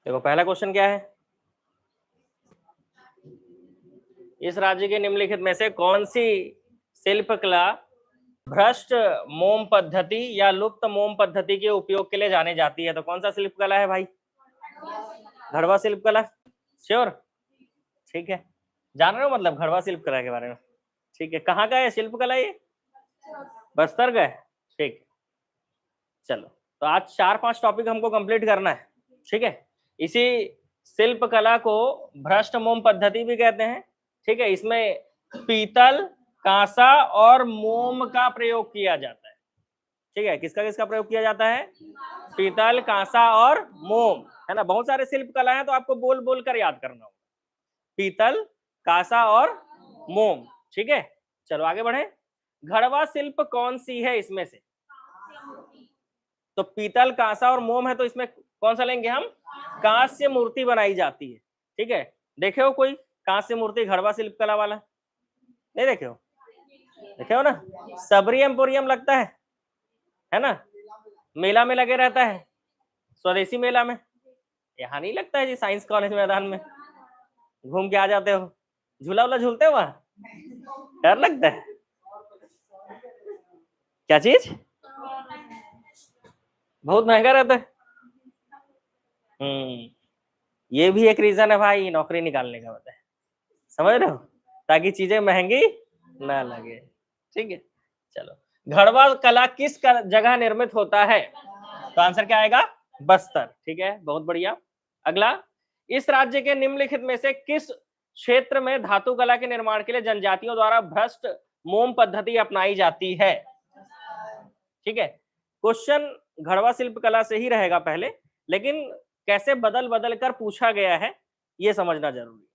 देखो पहला क्वेश्चन क्या है, इस राज्य के निम्नलिखित में से कौन सी शिल्पकला भ्रष्ट मोम पद्धति या लुप्त मोम पद्धति के उपयोग के लिए जानी जाती है? तो कौन सा शिल्पकला है भाई? घड़वा शिल्पकला। श्योर? ठीक है, जान रहे हो मतलब घड़वा शिल्पकला के बारे में? ठीक है, कहाँ का है शिल्पकला ये? बस्तर का है। ठीक, चलो तो आज 4-5 टॉपिक हमको कंप्लीट करना है। ठीक है, इसी शिल्पकला को भ्रष्ट मोम पद्धति भी कहते हैं। ठीक है, इसमें पीतल, कांसा और मोम का प्रयोग किया जाता है। ठीक है, किसका किसका प्रयोग किया जाता है? पीतल, कांसा और मोम, है ना। बहुत सारे शिल्पकला हैं तो आपको बोल बोल कर याद करना होगा। पीतल, कांसा और मोम। ठीक है, चलो आगे बढ़े। घड़वा शिल्प कौन सी है इसमें से? तो पीतल, कांसा और मोम है, तो इसमें कौन सा लेंगे हम? कांस्य मूर्ति बनाई जाती है। ठीक है, देखे हो कोई कांस्य मूर्ति घड़वा शिल्पकला वाला? नहीं देखे हो? देखे हो ना, सबरी एम्पोरियम लगता है ना, मेला में लगे रहता है, स्वदेशी मेला में। यहाँ नहीं लगता है जी, साइंस कॉलेज मैदान में घूम के आ जाते हो, झूला वूला झूलते हो वहां? डर लगता है? क्या चीज? बहुत महंगा रहता है। ये भी एक रीजन है भाई नौकरी निकालने का, होता है, समझ रहे हो, ताकि चीजें महंगी ना लगे। ठीक है, चलो घड़वा कला किस जगह निर्मित होता है? तो आंसर क्या आएगा? बस्तर। ठीक है, बहुत बढ़िया। अगला, इस राज्य के निम्नलिखित में से किस क्षेत्र में धातु कला के निर्माण के लिए जनजातियों द्वारा भ्रष्ट मोम पद्धति अपनाई जाती है? ठीक है, क्वेश्चन घड़वा शिल्प कला से ही रहेगा पहले, लेकिन कैसे बदल बदल कर पूछा गया है ये समझना जरूरी है।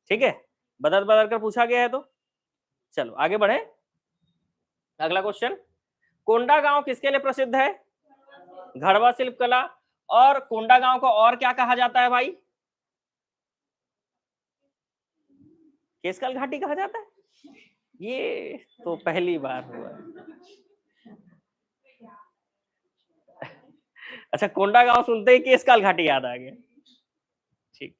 ठीक है, बदल बदल कर पूछा गया है तो चलो आगे बढ़े। अगला क्वेश्चन, कोंडा गांव किसके लिए प्रसिद्ध है? घड़वा शिल्प कला। और कोंडा गांव को और क्या कहा जाता है भाई? केसकल घाटी कहा जाता है? ये तो पहली बार हुआ है। अच्छा, कोंडा गांव सुनते ही केसकाल घाटी याद आ गया। ठीक,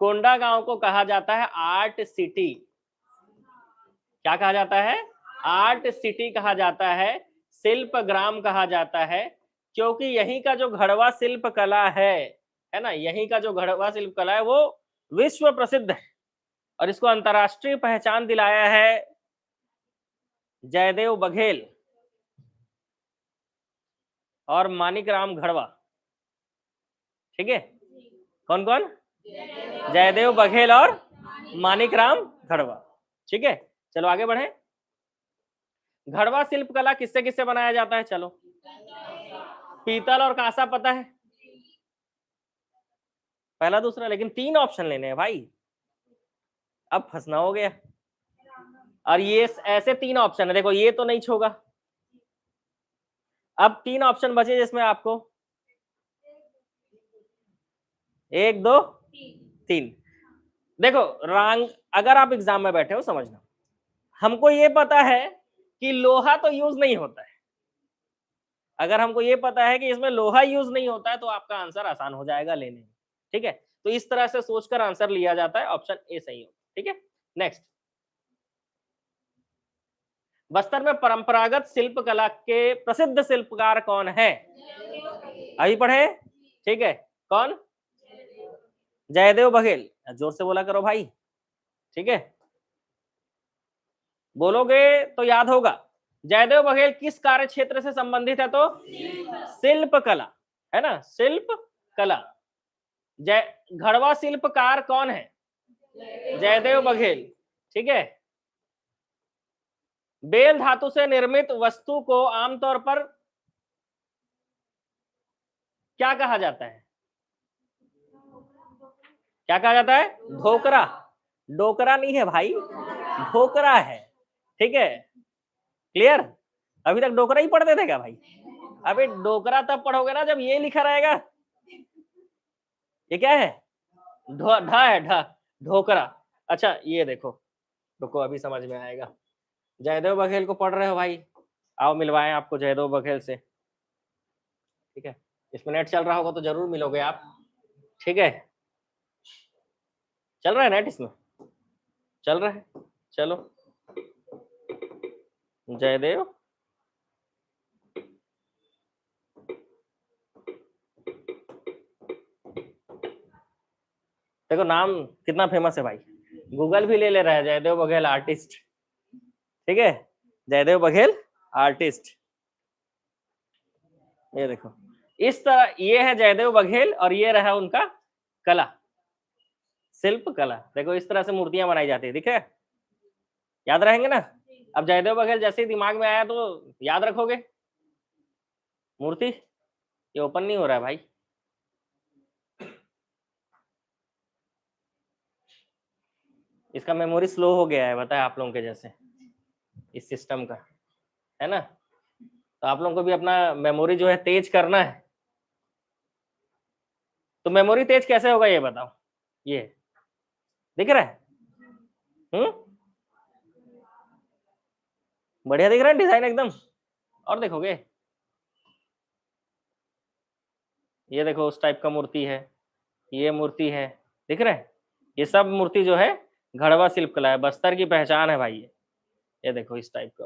कोंडा गांव को कहा जाता है आर्ट सिटी। क्या कहा जाता है? आर्ट सिटी कहा जाता है, शिल्प ग्राम कहा जाता है, क्योंकि यहीं का जो घड़वा शिल्प कला है ना, यहीं का जो घड़वा शिल्प कला है वो विश्व प्रसिद्ध है और इसको अंतरराष्ट्रीय पहचान दिलाया है जयदेव बघेल और मानिक राम घड़वा। ठीक है, कौन कौन? जयदेव बघेल और मानिक राम घड़वा। ठीक है, चलो आगे बढ़े। घड़वा शिल्प कला किससे किससे बनाया जाता है? चलो, पीतल और कांसा पता है, पहला दूसरा, लेकिन 3 ऑप्शन लेने हैं भाई, अब फंसना हो गया। और ये ऐसे 3 ऑप्शन है, देखो ये तो नहीं छोगा। अब 3 ऑप्शन बचे जिसमें आपको 1 2 3। देखो रंग, अगर आप एग्जाम में बैठे हो समझना, हमको ये पता है कि लोहा तो यूज नहीं होता है। अगर हमको ये पता है कि इसमें लोहा यूज नहीं होता है तो आपका आंसर आसान हो जाएगा लेने में। ठीक है, तो इस तरह से सोचकर आंसर लिया जाता है, ऑप्शन ए सही हो। ठीक है, नेक्स्ट, बस्तर में परंपरागत शिल्प कला के प्रसिद्ध शिल्पकार कौन है? अभी पढ़े? ठीक है, कौन? जयदेव बघेल। जोर से बोला करो भाई। ठीक है, बोलोगे तो याद होगा। जयदेव बघेल किस कार्य क्षेत्र से संबंधित है? तो शिल्प कला, है ना, शिल्प कला। जय घड़वा शिल्पकार कौन है? जयदेव बघेल। ठीक है, बेल धातु से निर्मित वस्तु को आमतौर पर क्या कहा जाता है? क्या कहा जाता है? ढोकरा। डोकरा नहीं है भाई, ढोकरा है। ठीक है, क्लियर? अभी तक डोकरा ही पढ़ते थे क्या भाई? अबे डोकरा तब पढ़ोगे ना जब ये लिखा रहेगा। ये क्या है? ढा है, ढा, ढोकरा। अच्छा ये देखो, रुको अभी समझ में आएगा। जयदेव बघेल को पढ़ रहे हो भाई, आओ मिलवाएं आपको जयदेव बघेल से। ठीक है, इसमें नेट चल रहा होगा तो जरूर मिलोगे आप। ठीक है, चल रहा है नेट इसमें, चल रहा है, चलो जयदेव देखो नाम कितना फेमस है भाई, गूगल भी ले ले रहा है, जयदेव बघेल आर्टिस्ट। ठीक है, जयदेव बघेल आर्टिस्ट, ये देखो इस तरह, ये है जयदेव बघेल और ये रहा उनका कला, शिल्प कला। देखो इस तरह से मूर्तियां बनाई जाती है, ठीक है, याद रहेंगे ना। अब जयदेव बघेल जैसे ही दिमाग में आया तो याद रखोगे। मूर्ति ये ओपन नहीं हो रहा है भाई, इसका मेमोरी स्लो हो गया है, बताया आप लोगों के जैसे इस सिस्टम का, है ना। तो आप लोगों को भी अपना मेमोरी जो है तेज करना है। तो मेमोरी तेज कैसे होगा ये बताओ, ये दिख रहा है? बढ़िया दिख रहा है डिजाइन एकदम। और देखोगे, ये देखो उस टाइप का मूर्ति है, ये मूर्ति है, दिख रहा है? ये सब मूर्ति जो है घड़वा शिल्प कला है, बस्तर की पहचान है भाई ये देखो इस टाइप का।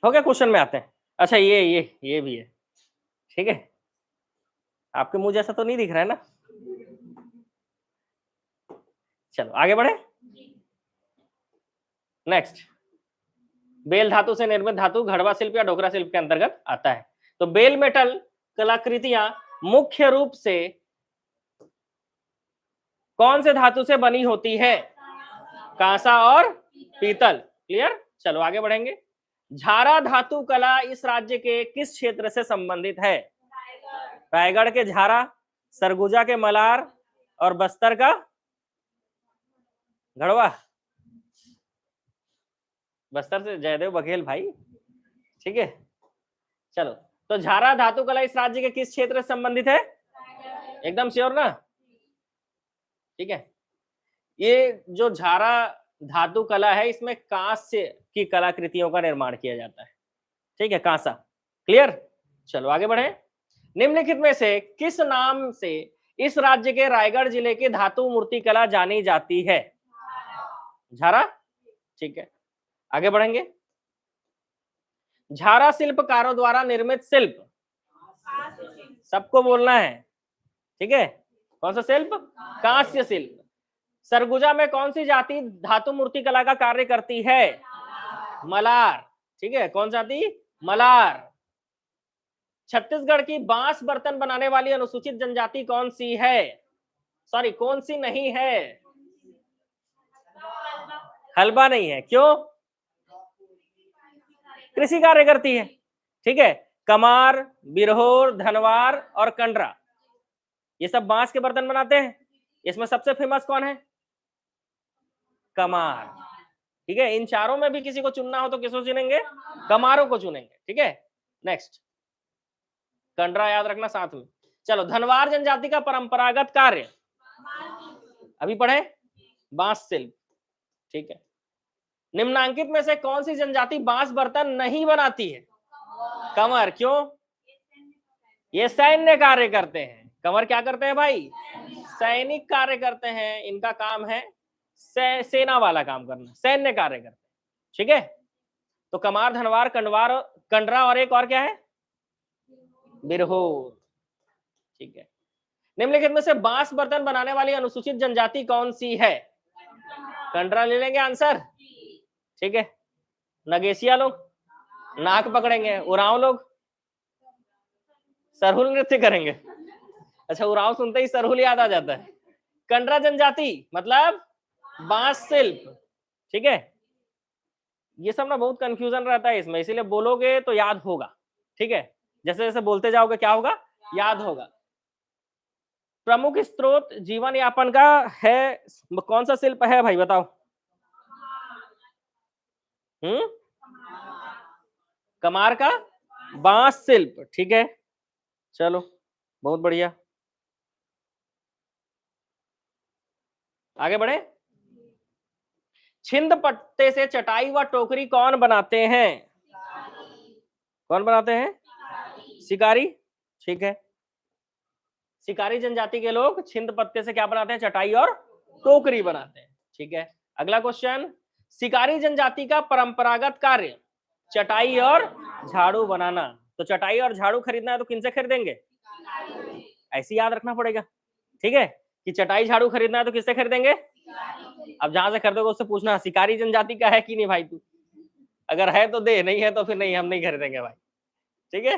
हो गया, क्वेश्चन में आते हैं। अच्छा ये भी है, ठीक है, आपके मुंह जैसा तो नहीं दिख रहा है ना। चलो आगे बढ़े। नेक्स्ट, बेल धातु से निर्मित धातु घड़वा शिल्प या डोकरा शिल्प के अंतर्गत आता है। तो बेल मेटल कलाकृतियां मुख्य रूप से कौन से धातु से बनी होती है? कांसा और पीतल। क्लियर, चलो आगे बढ़ेंगे। झारा धातु कला इस राज्य के किस क्षेत्र से संबंधित है? रायगढ़ के झारा, सरगुजा के मलार और बस्तर का घड़वा। बस्तर से जयदेव बघेल भाई, ठीक है। चलो, तो झारा धातु कला इस राज्य के किस क्षेत्र से संबंधित है? एकदम श्योर ना, ठीक है। ये जो झारा धातु कला है, इसमें कांस्य की कलाकृतियों का निर्माण किया जाता है, ठीक है, कांसा। क्लियर, चलो आगे बढ़े। निम्नलिखित में से किस नाम से इस राज्य के रायगढ़ जिले की धातु मूर्ति कला जानी जाती है? झारा, ठीक है, आगे बढ़ेंगे। झारा शिल्पकारों द्वारा निर्मित शिल्प, सबको बोलना है, ठीक है। कौन सा शिल्प? कांस्य शिल्प। सरगुजा में कौन सी जाति धातु मूर्ति कला का कार्य करती है? मलार, ठीक है, कौन जाति? मलार। छत्तीसगढ़ की बांस बर्तन बनाने वाली अनुसूचित जनजाति कौन सी है? सॉरी, कौन सी नहीं है? हलबा नहीं है, क्यों? कृषि कार्य करती है, ठीक है। कमार, बिरहोर, धनवार और कंडरा, ये सब बांस के बर्तन बनाते हैं। इसमें सबसे फेमस कौन है? कमार, ठीक है। इन चारों में भी किसी को चुनना हो तो किसको चुनेंगे? कमारों को चुनेंगे, ठीक है। नेक्स्ट, कंडरा याद रखना साथ में। चलो, धनवार जनजाति का परंपरागत कार्य अभी पढ़े, बांस शिल्प, ठीक है। निम्नांकित में से कौन सी जनजाति बांस बर्तन नहीं बनाती है? कंवर, क्यों? ये सैन्य कार्य करते हैं। कंवर क्या करते हैं भाई? सैनिक कार्य करते हैं। इनका काम है सेना वाला काम करना, सैन्य कार्य करते हैं, ठीक है। तो कमार, धनवार, कंडवार, कंडरा और एक और क्या है? बिरहोर, ठीक है। निम्नलिखित में से बांस बर्तन बनाने वाली अनुसूचित जनजाति कौन सी है? कंडरा ले लेंगे आंसर, ठीक है। नगेशिया लोग नाक पकड़ेंगे, उरांव लोग सरहुल नृत्य करेंगे। अच्छा, उरांव सुनते ही सरहुल याद आ जाता है। कंडरा जनजाति मतलब बांस शिल्प, ठीक है। ये सब ना बहुत कंफ्यूजन रहता है इसमें, इसीलिए बोलोगे तो याद होगा, ठीक है। जैसे जैसे बोलते जाओगे क्या होगा? याद होगा। प्रमुख स्रोत जीवन यापन का है कौन सा शिल्प है भाई, बताओ? कमार का बांस शिल्प, ठीक है। चलो, बहुत बढ़िया, आगे बढ़े। छिंद पत्ते से चटाई व टोकरी कौन बनाते हैं? कौन बनाते हैं? शिकारी, ठीक है। शिकारी जनजाति के लोग छिंद पत्ते से क्या बनाते हैं? चटाई और टोकरी बनाते हैं। ठीक है। अगला क्वेश्चन, शिकारी जनजाति का परंपरागत कार्य चटाई और झाड़ू बनाना। तो चटाई और झाड़ू खरीदना है तो किनसे खरीदेंगे? ऐसे याद रखना पड़ेगा। ठीक है, कि चटाई झाड़ू खरीदना है तो किससे खरीदेंगे? अब जहां से खरीदोगे उससे पूछना शिकारी जनजाति का है कि नहीं भाई तू, अगर है तो दे, नहीं है तो फिर नहीं, हम नहीं खरीदेंगे भाई। ठीक है।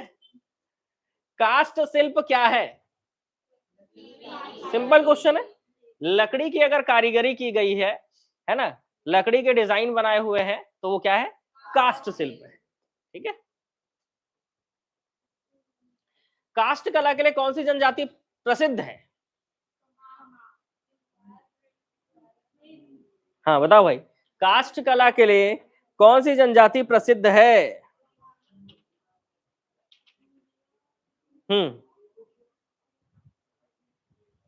कास्ट शिल्प क्या है? सिंपल क्वेश्चन है। लकड़ी की अगर कारीगरी की गई है ना, लकड़ी के डिजाइन बनाए हुए हैं तो वो क्या है? कास्ट शिल्प है। ठीक है। कास्ट कला के लिए कौन सी जनजाति प्रसिद्ध है? हाँ बताओ भाई, कास्ट कला के लिए कौन सी जनजाति प्रसिद्ध है?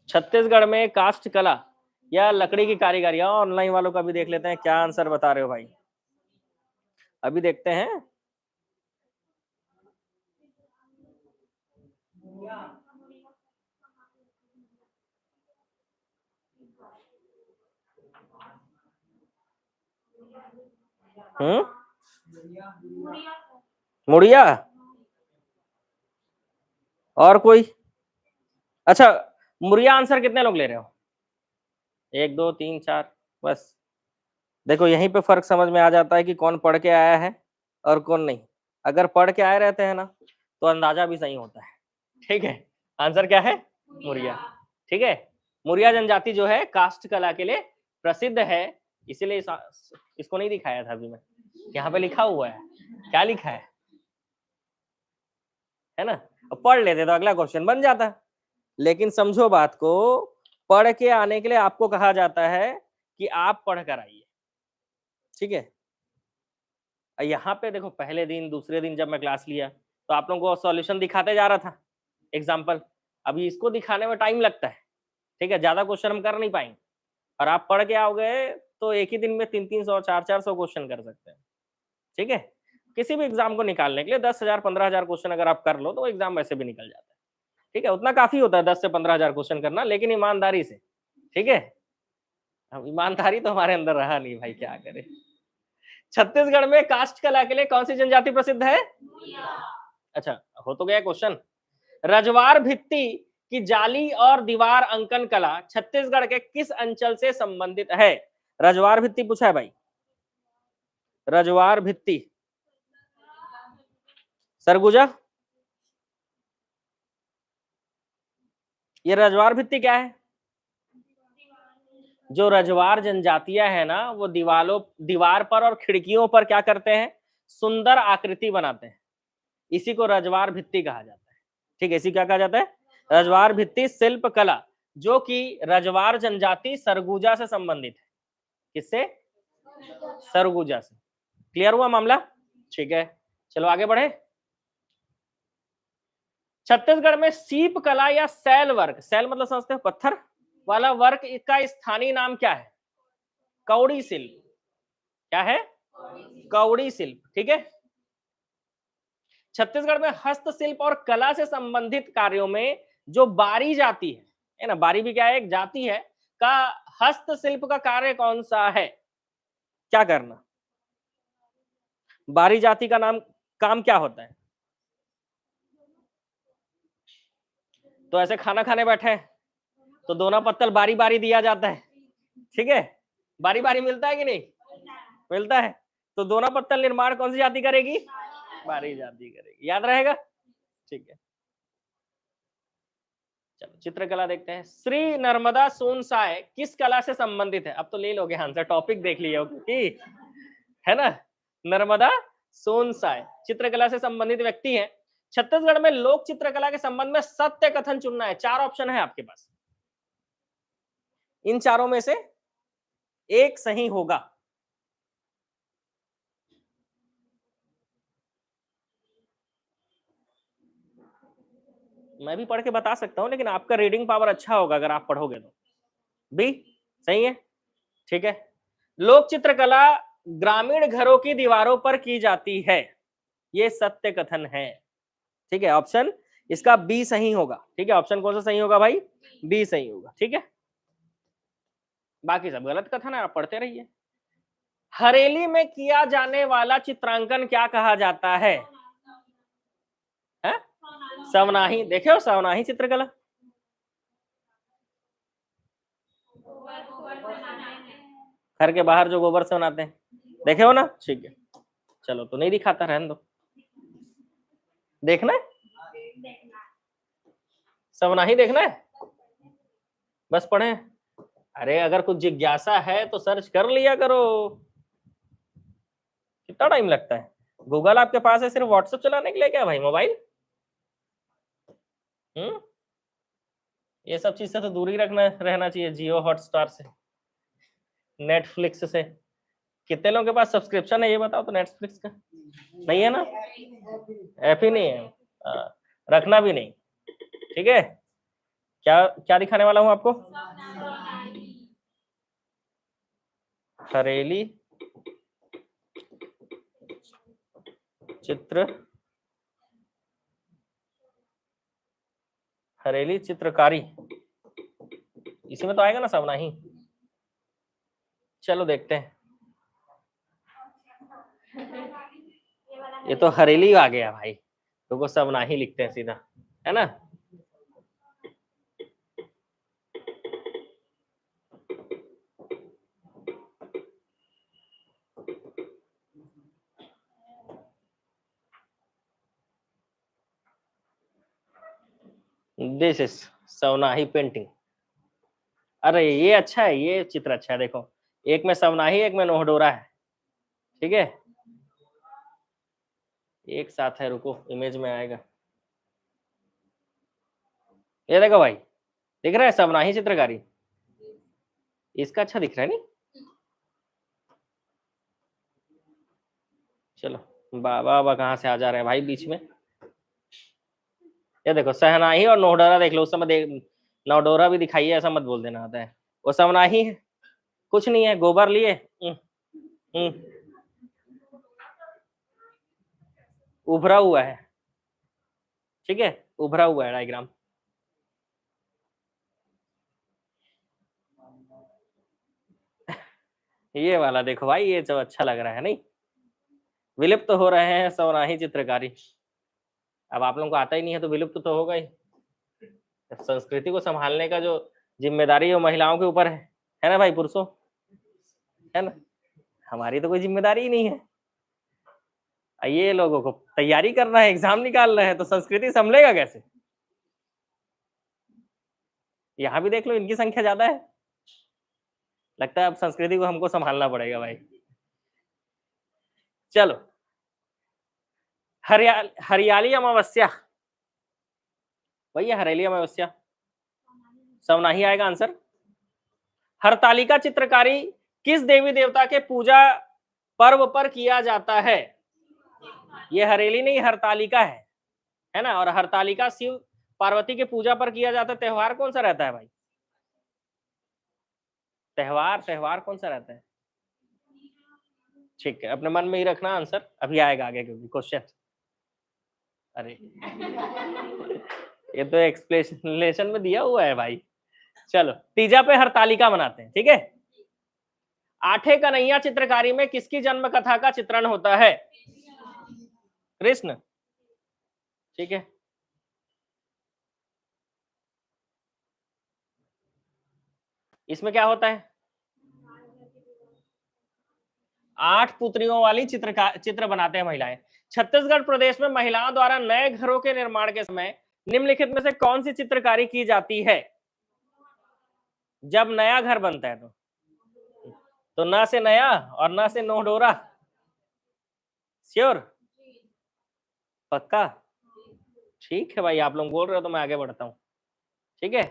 छत्तीसगढ़ में कास्ट कला या लकड़ी की कारीगरी। ऑनलाइन वालों का भी देख लेते हैं क्या आंसर बता रहे हो भाई, अभी देखते हैं। मुड़िया और कोई? अच्छा, मुड़िया आंसर कितने लोग ले रहे हो? 1 2 3 4, बस। देखो यहीं पे फर्क समझ में आ जाता है कि कौन पढ़ के आया है और कौन नहीं। अगर पढ़ के आए रहते हैं ना तो अंदाजा भी सही होता है। ठीक है, आंसर क्या है? मुड़िया। ठीक है, मुड़िया जनजाति जो है कास्ट कला के लिए प्रसिद्ध है, इसीलिए इसको नहीं दिखाया था अभी मैं। यहाँ पे लिखा हुआ है, क्या लिखा है ना? अब पढ़ लेते तो अगला क्वेश्चन बन जाता। लेकिन समझो बात को, पढ़ के आने के लिए आपको कहा जाता है कि आप पढ़ कर आइए। ठीक है। यहाँ पे देखो, पहले दिन दूसरे दिन जब मैं क्लास लिया तो आप लोगों को सॉल्यूशन दिखाते जा रहा था, एग्जाम्पल। अभी इसको दिखाने में टाइम लगता है। ठीक है, ज्यादा क्वेश्चन हम कर नहीं पाएंगे, और आप पढ़ के आओगे तो एक ही दिन में 300-300 400-400 क्वेश्चन कर सकते हैं। ठीक है, किसी भी एग्जाम को निकालने के लिए 10,000 15,000 क्वेश्चन अगर आप कर लो तो एग्जाम वैसे भी निकल जाता है। ठीक है, उतना काफी होता है 10 से 15,000 क्वेश्चन करना, लेकिन ईमानदारी से। ठीक है, अब ईमानदारी तो हमारे अंदर रहा नहीं भाई, क्या करें। छत्तीसगढ़ में कास्ट कला के लिए कौन सी जनजाति प्रसिद्ध है? अच्छा, हो तो गया क्वेश्चन। रजवार भित्ति की जाली और दीवार अंकन कला छत्तीसगढ़ के किस अंचल से संबंधित है? रजवार भित्ति पूछा है भाई, रजवार भित्ति। सरगुजा। ये रजवार भित्ति क्या है? जो रजवार जनजातियां है ना, वो दीवार पर और खिड़कियों पर क्या करते हैं? सुंदर आकृति बनाते हैं। इसी को रजवार भित्ति कहा जाता है। ठीक है, इसी क्या कहा जाता है? रजवार भित्ति शिल्प कला, जो कि रजवार जनजाति सरगुजा से संबंधित है। किससे? सरगुजा से। क्लियर हुआ मामला? ठीक है, चलो आगे बढ़े। छत्तीसगढ़ में सीप कला या सैल वर्क, सैल मतलब समझते हो पत्थर वाला वर्क, का स्थानीय नाम क्या है? कौड़ी शिल्प। क्या है? कौड़ी शिल्प। ठीक है। छत्तीसगढ़ में हस्तशिल्प और कला से संबंधित कार्यों में जो बारी जाति है ना, बारी भी क्या है? एक जाति है, का हस्तशिल्प का कार्य कौन सा है? क्या करना? बारी जाति का नाम, काम क्या होता है? तो ऐसे खाना खाने बैठे हैं तो दोना पत्तल बारी बारी दिया जाता है। ठीक है, बारी बारी मिलता है कि नहीं? मिलता है। तो दोना पत्तल निर्माण कौन सी जाति करेगी? बारी जाति करेगी। याद रहेगा? ठीक है, चलो चित्रकला देखते हैं। श्री नर्मदा सोनसाय किस कला से संबंधित है? अब तो ले लोगे आंसर, टॉपिक देख लिया क्योंकि, है ना। नर्मदा सोनसाय चित्रकला से संबंधित व्यक्ति हैं। छत्तीसगढ़ में लोक चित्रकला के संबंध में सत्य कथन चुनना है। 4 ऑप्शन है आपके पास, इन चारों में से एक सही होगा। मैं भी पढ़ के बता सकता हूं, लेकिन आपका रीडिंग पावर अच्छा होगा अगर आप पढ़ोगे तो। बी सही है। ठीक है, लोक चित्रकला ग्रामीण घरों की दीवारों पर की जाती है, ये सत्य कथन है। ठीक है, ऑप्शन इसका बी सही होगा। ठीक है, ऑप्शन कौन सा सही होगा भाई? बी सही होगा। ठीक है, बाकी सब गलत कथन है, आप पढ़ते रहिए। हरेली में किया जाने वाला चित्रांकन क्या कहा जाता है? सवनाही। देखे हो सवनाही चित्रकला? घर के बाहर जो गोबर से बनाते हैं, देखे हो ना? ठीक है, चलो तो नहीं दिखाता, रहने दो। देखना है, सवनाही देखना है, बस पढ़े। अरे अगर कुछ जिज्ञासा है तो सर्च कर लिया करो, कितना टाइम लगता है? गूगल आपके पास है सिर्फ व्हाट्सएप चलाने के लिए क्या भाई, मोबाइल? ये सब चीज से तो दूर ही रहना चाहिए। जियो हॉटस्टार से, नेटफ्लिक्स से। कितने लोगों के पास सब्सक्रिप्शन है ये बताओ तो नेटफ्लिक्स का? नहीं है ना, ऐप ही नहीं है। रखना भी नहीं। ठीक है, क्या क्या दिखाने वाला हूं आपको? हरेली चित्र, हरेली चित्रकारी, इसी में तो आएगा ना सवनाही? चलो देखते हैं। ये तो हरेली आ गया भाई, तो सवनाही लिखते हैं सीधा, है ना? दिस इज सवनाही पेंटिंग। अरे ये अच्छा है, ये चित्र अच्छा है। देखो, एक में सवनाही, एक में नोहडोरा है। ठीक है, एक साथ है, रुको इमेज में आएगा। ये देखो भाई, दिख रहा है सवनाही चित्रकारी? इसका अच्छा दिख रहा है नहीं? चलो, बाबा बाबा कहाँ से आ जा रहे हैं भाई बीच में। ये देखो सहनाही और नोहडोरा देख लो, उस समय देख, नवडोरा भी दिखाइए ऐसा मत बोल देना आता है। वो सवनाही है, कुछ नहीं है, गोबर लिए। उभरा हुआ है। ठीक है, उभरा हुआ है डायग्राम। ये वाला देखो भाई, ये जो अच्छा लग रहा है नहीं? विलुप्त तो हो रहे हैं सवनाही चित्रकारी। अब आप लोगों को आता ही नहीं है तो विलुप्त तो होगा ही। संस्कृति को संभालने का जो जिम्मेदारी वो महिलाओं के ऊपर है ना भाई पुरुषों? है ना? हमारी तो कोई जिम्मेदारी ही नहीं है। ये लोगों को तैयारी करना है, एग्जाम निकाल रहे हैं, तो संस्कृति संभलेगा कैसे? यहाँ भी देख लो, इनकी संख्या ज्यादा है। लगता है अब संस्कृति को हमको संभालना पड़ेगा भाई। चलो, हरियाली अमावस्या, भैया हरियाली अमावस्या सवनाही आएगा आंसर। हरतालिका चित्रकारी किस देवी देवता के पूजा पर्व पर किया जाता है? ये हरेली नहीं, हरतालिका है ना? और हरतालिका शिव पार्वती के पूजा पर किया जाता त्योहार कौन सा रहता है भाई? त्योहार त्योहार कौन सा रहता है? ठीक है, अपने मन में ही रखना आंसर, अभी आएगा आगे क्योंकि क्वेश्चन। अरे ये तो एक्सप्लेनेशन में दिया हुआ है भाई। चलो, तीजा पे हरतालिका मनाते हैं। ठीक है, आठे कन्हैया चित्रकारी में किसकी जन्म कथा का चित्रण होता है? कृष्ण। ठीक है, इसमें क्या होता है? 8 पुत्रियों वाली चित्र बनाते हैं महिलाएं। छत्तीसगढ़ प्रदेश में महिलाओं द्वारा नए घरों के निर्माण के समय निम्नलिखित में से कौन सी चित्रकारी की जाती है? जब नया घर बनता है तो ना से नया और ना से नोहडोरा। श्योर? पक्का? ठीक है भाई, आप लोग बोल रहे हो तो मैं आगे बढ़ता हूँ। ठीक है,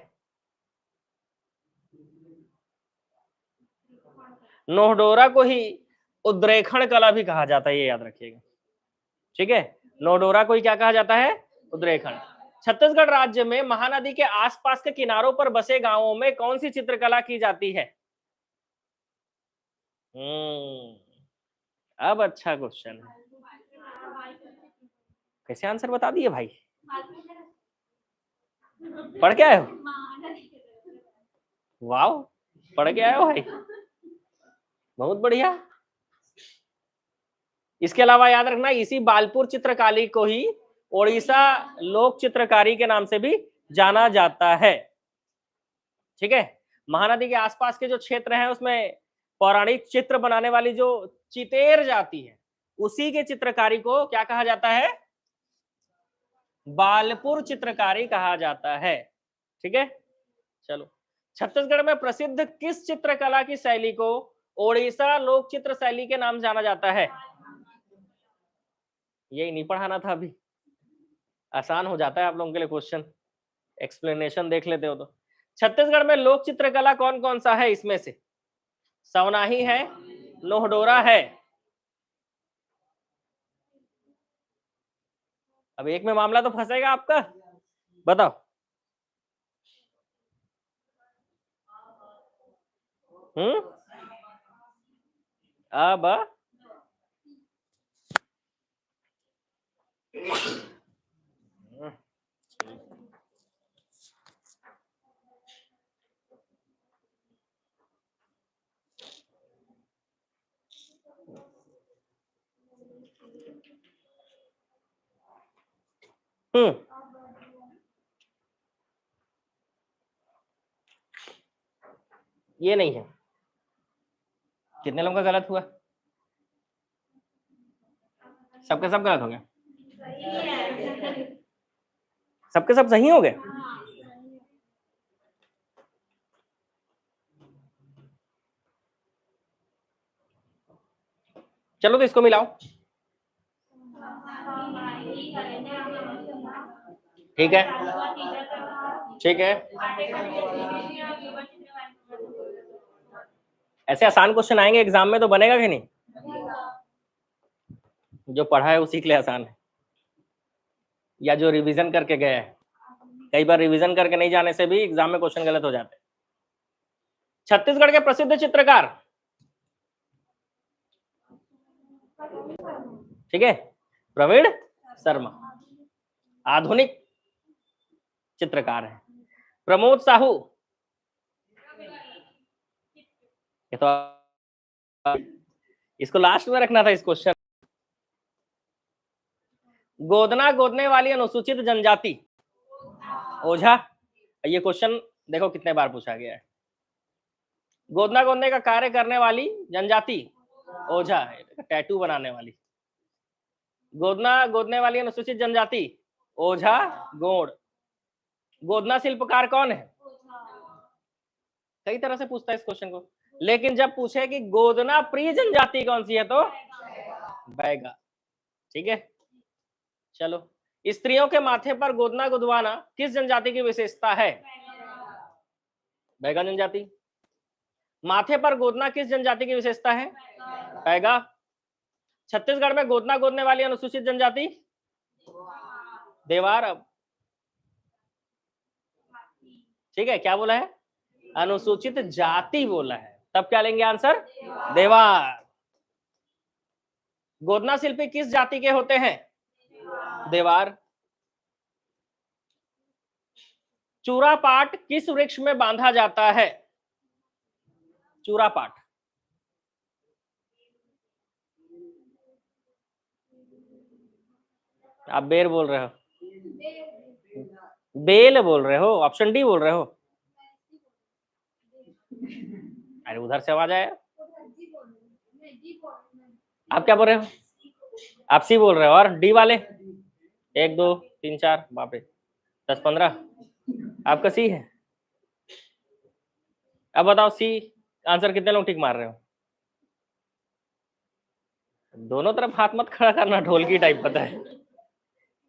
नोहडोरा को ही उद्रेखण कला भी कहा जाता है, ये याद रखिएगा। ठीक है, नोहडोरा को ही क्या कहा जाता है? उद्रेखण। छत्तीसगढ़ राज्य में महानदी के आसपास के किनारों पर बसे गांवों में कौन सी चित्रकला की जाती है? अब अच्छा क्वेश्चन है। कैसे आंसर बता दिए भाई? पढ़ के आए हो? वाओ, पढ़ के आए हो भाई, बहुत बढ़िया। इसके अलावा याद रखना, इसी बालपुर चित्रकारी को ही ओडिशा लोक चित्रकारी के नाम से भी जाना जाता है। ठीक है, महानदी के आसपास के जो क्षेत्र हैं उसमें पौराणिक चित्र बनाने वाली जो चितेर जाति है, उसी के चित्रकारी को क्या कहा जाता है? बालपुर चित्रकारी कहा जाता है। ठीक है, चलो। छत्तीसगढ़ में प्रसिद्ध किस चित्रकला की शैली को ओडिशा लोक चित्र शैली के नाम जाना जाता है? यही नहीं पढ़ाना था अभी, आसान हो जाता है आप लोगों के लिए क्वेश्चन, एक्सप्लेनेशन देख लेते हो तो। छत्तीसगढ़ में लोक चित्रकला कौन कौन सा है इसमें से? सवनाही है, लोहडोरा है। अब एक में मामला तो फंसेगा आपका, बताओ। अब ये नहीं है। कितने लोगों का गलत हुआ? सबके सब गलत हो गए? सबके सब सही हो गए? चलो तो इसको मिलाओ। ठीक है, ठीक है। ऐसे आसान क्वेश्चन आएंगे एग्जाम में तो बनेगा कि नहीं? जो पढ़ा है उसी के लिए आसान है, या जो रिवीजन करके गया है। कई बार रिवीजन करके नहीं जाने से भी एग्जाम में क्वेश्चन गलत हो जाते हैं। छत्तीसगढ़ के प्रसिद्ध चित्रकार, ठीक है, प्रवीण शर्मा, आधुनिक चित्रकार है। प्रमोद साहू, ये तो इसको लास्ट में रखना था इस क्वेश्चन। गोदना गोदने वाली अनुसूचित जनजाति, ओझा। ये क्वेश्चन देखो कितने बार पूछा गया है। गोदना गोदने का कार्य करने वाली जनजाति, ओझा है। टैटू बनाने वाली। गोदना गोदने वाली अनुसूचित जनजाति, ओझा, गोंड। गोदना शिल्पकार कौन है? कई तरह से पूछता है इस क्वेश्चन को, लेकिन जब पूछे कि गोदना प्रिय जनजाति कौन सी है तो बैगा। ठीक है, चलो। स्त्रियों के माथे पर गोदना गुदवाना किस जनजाति की विशेषता है? बैगा जनजाति। माथे पर गोदना किस जनजाति की विशेषता है? बैगा। छत्तीसगढ़ में गोदना गोदने वाली अनुसूचित जनजाति, देवार। अब ठीक है, क्या बोला है? अनुसूचित जाति बोला है, तब क्या लेंगे आंसर? देवार। गोदना शिल्पी किस जाति के होते हैं? देवार। चूरा पाट किस वृक्ष में बांधा जाता है? चूरा पाट। आप बेर बोल रहे हो, बेल बोल रहे हो, ऑप्शन डी बोल रहे हो। अरे उधर से आवाज आया। आप क्या बोल रहे हो? आप सी बोल रहे हो, और डी वाले 1 2 3 4 बाप रे 10 15 आपका सी है। अब बताओ सी आंसर कितने लोग ठीक मार रहे हो? दोनों तरफ हाथ मत खड़ा करना, ढोलकी टाइप पता है।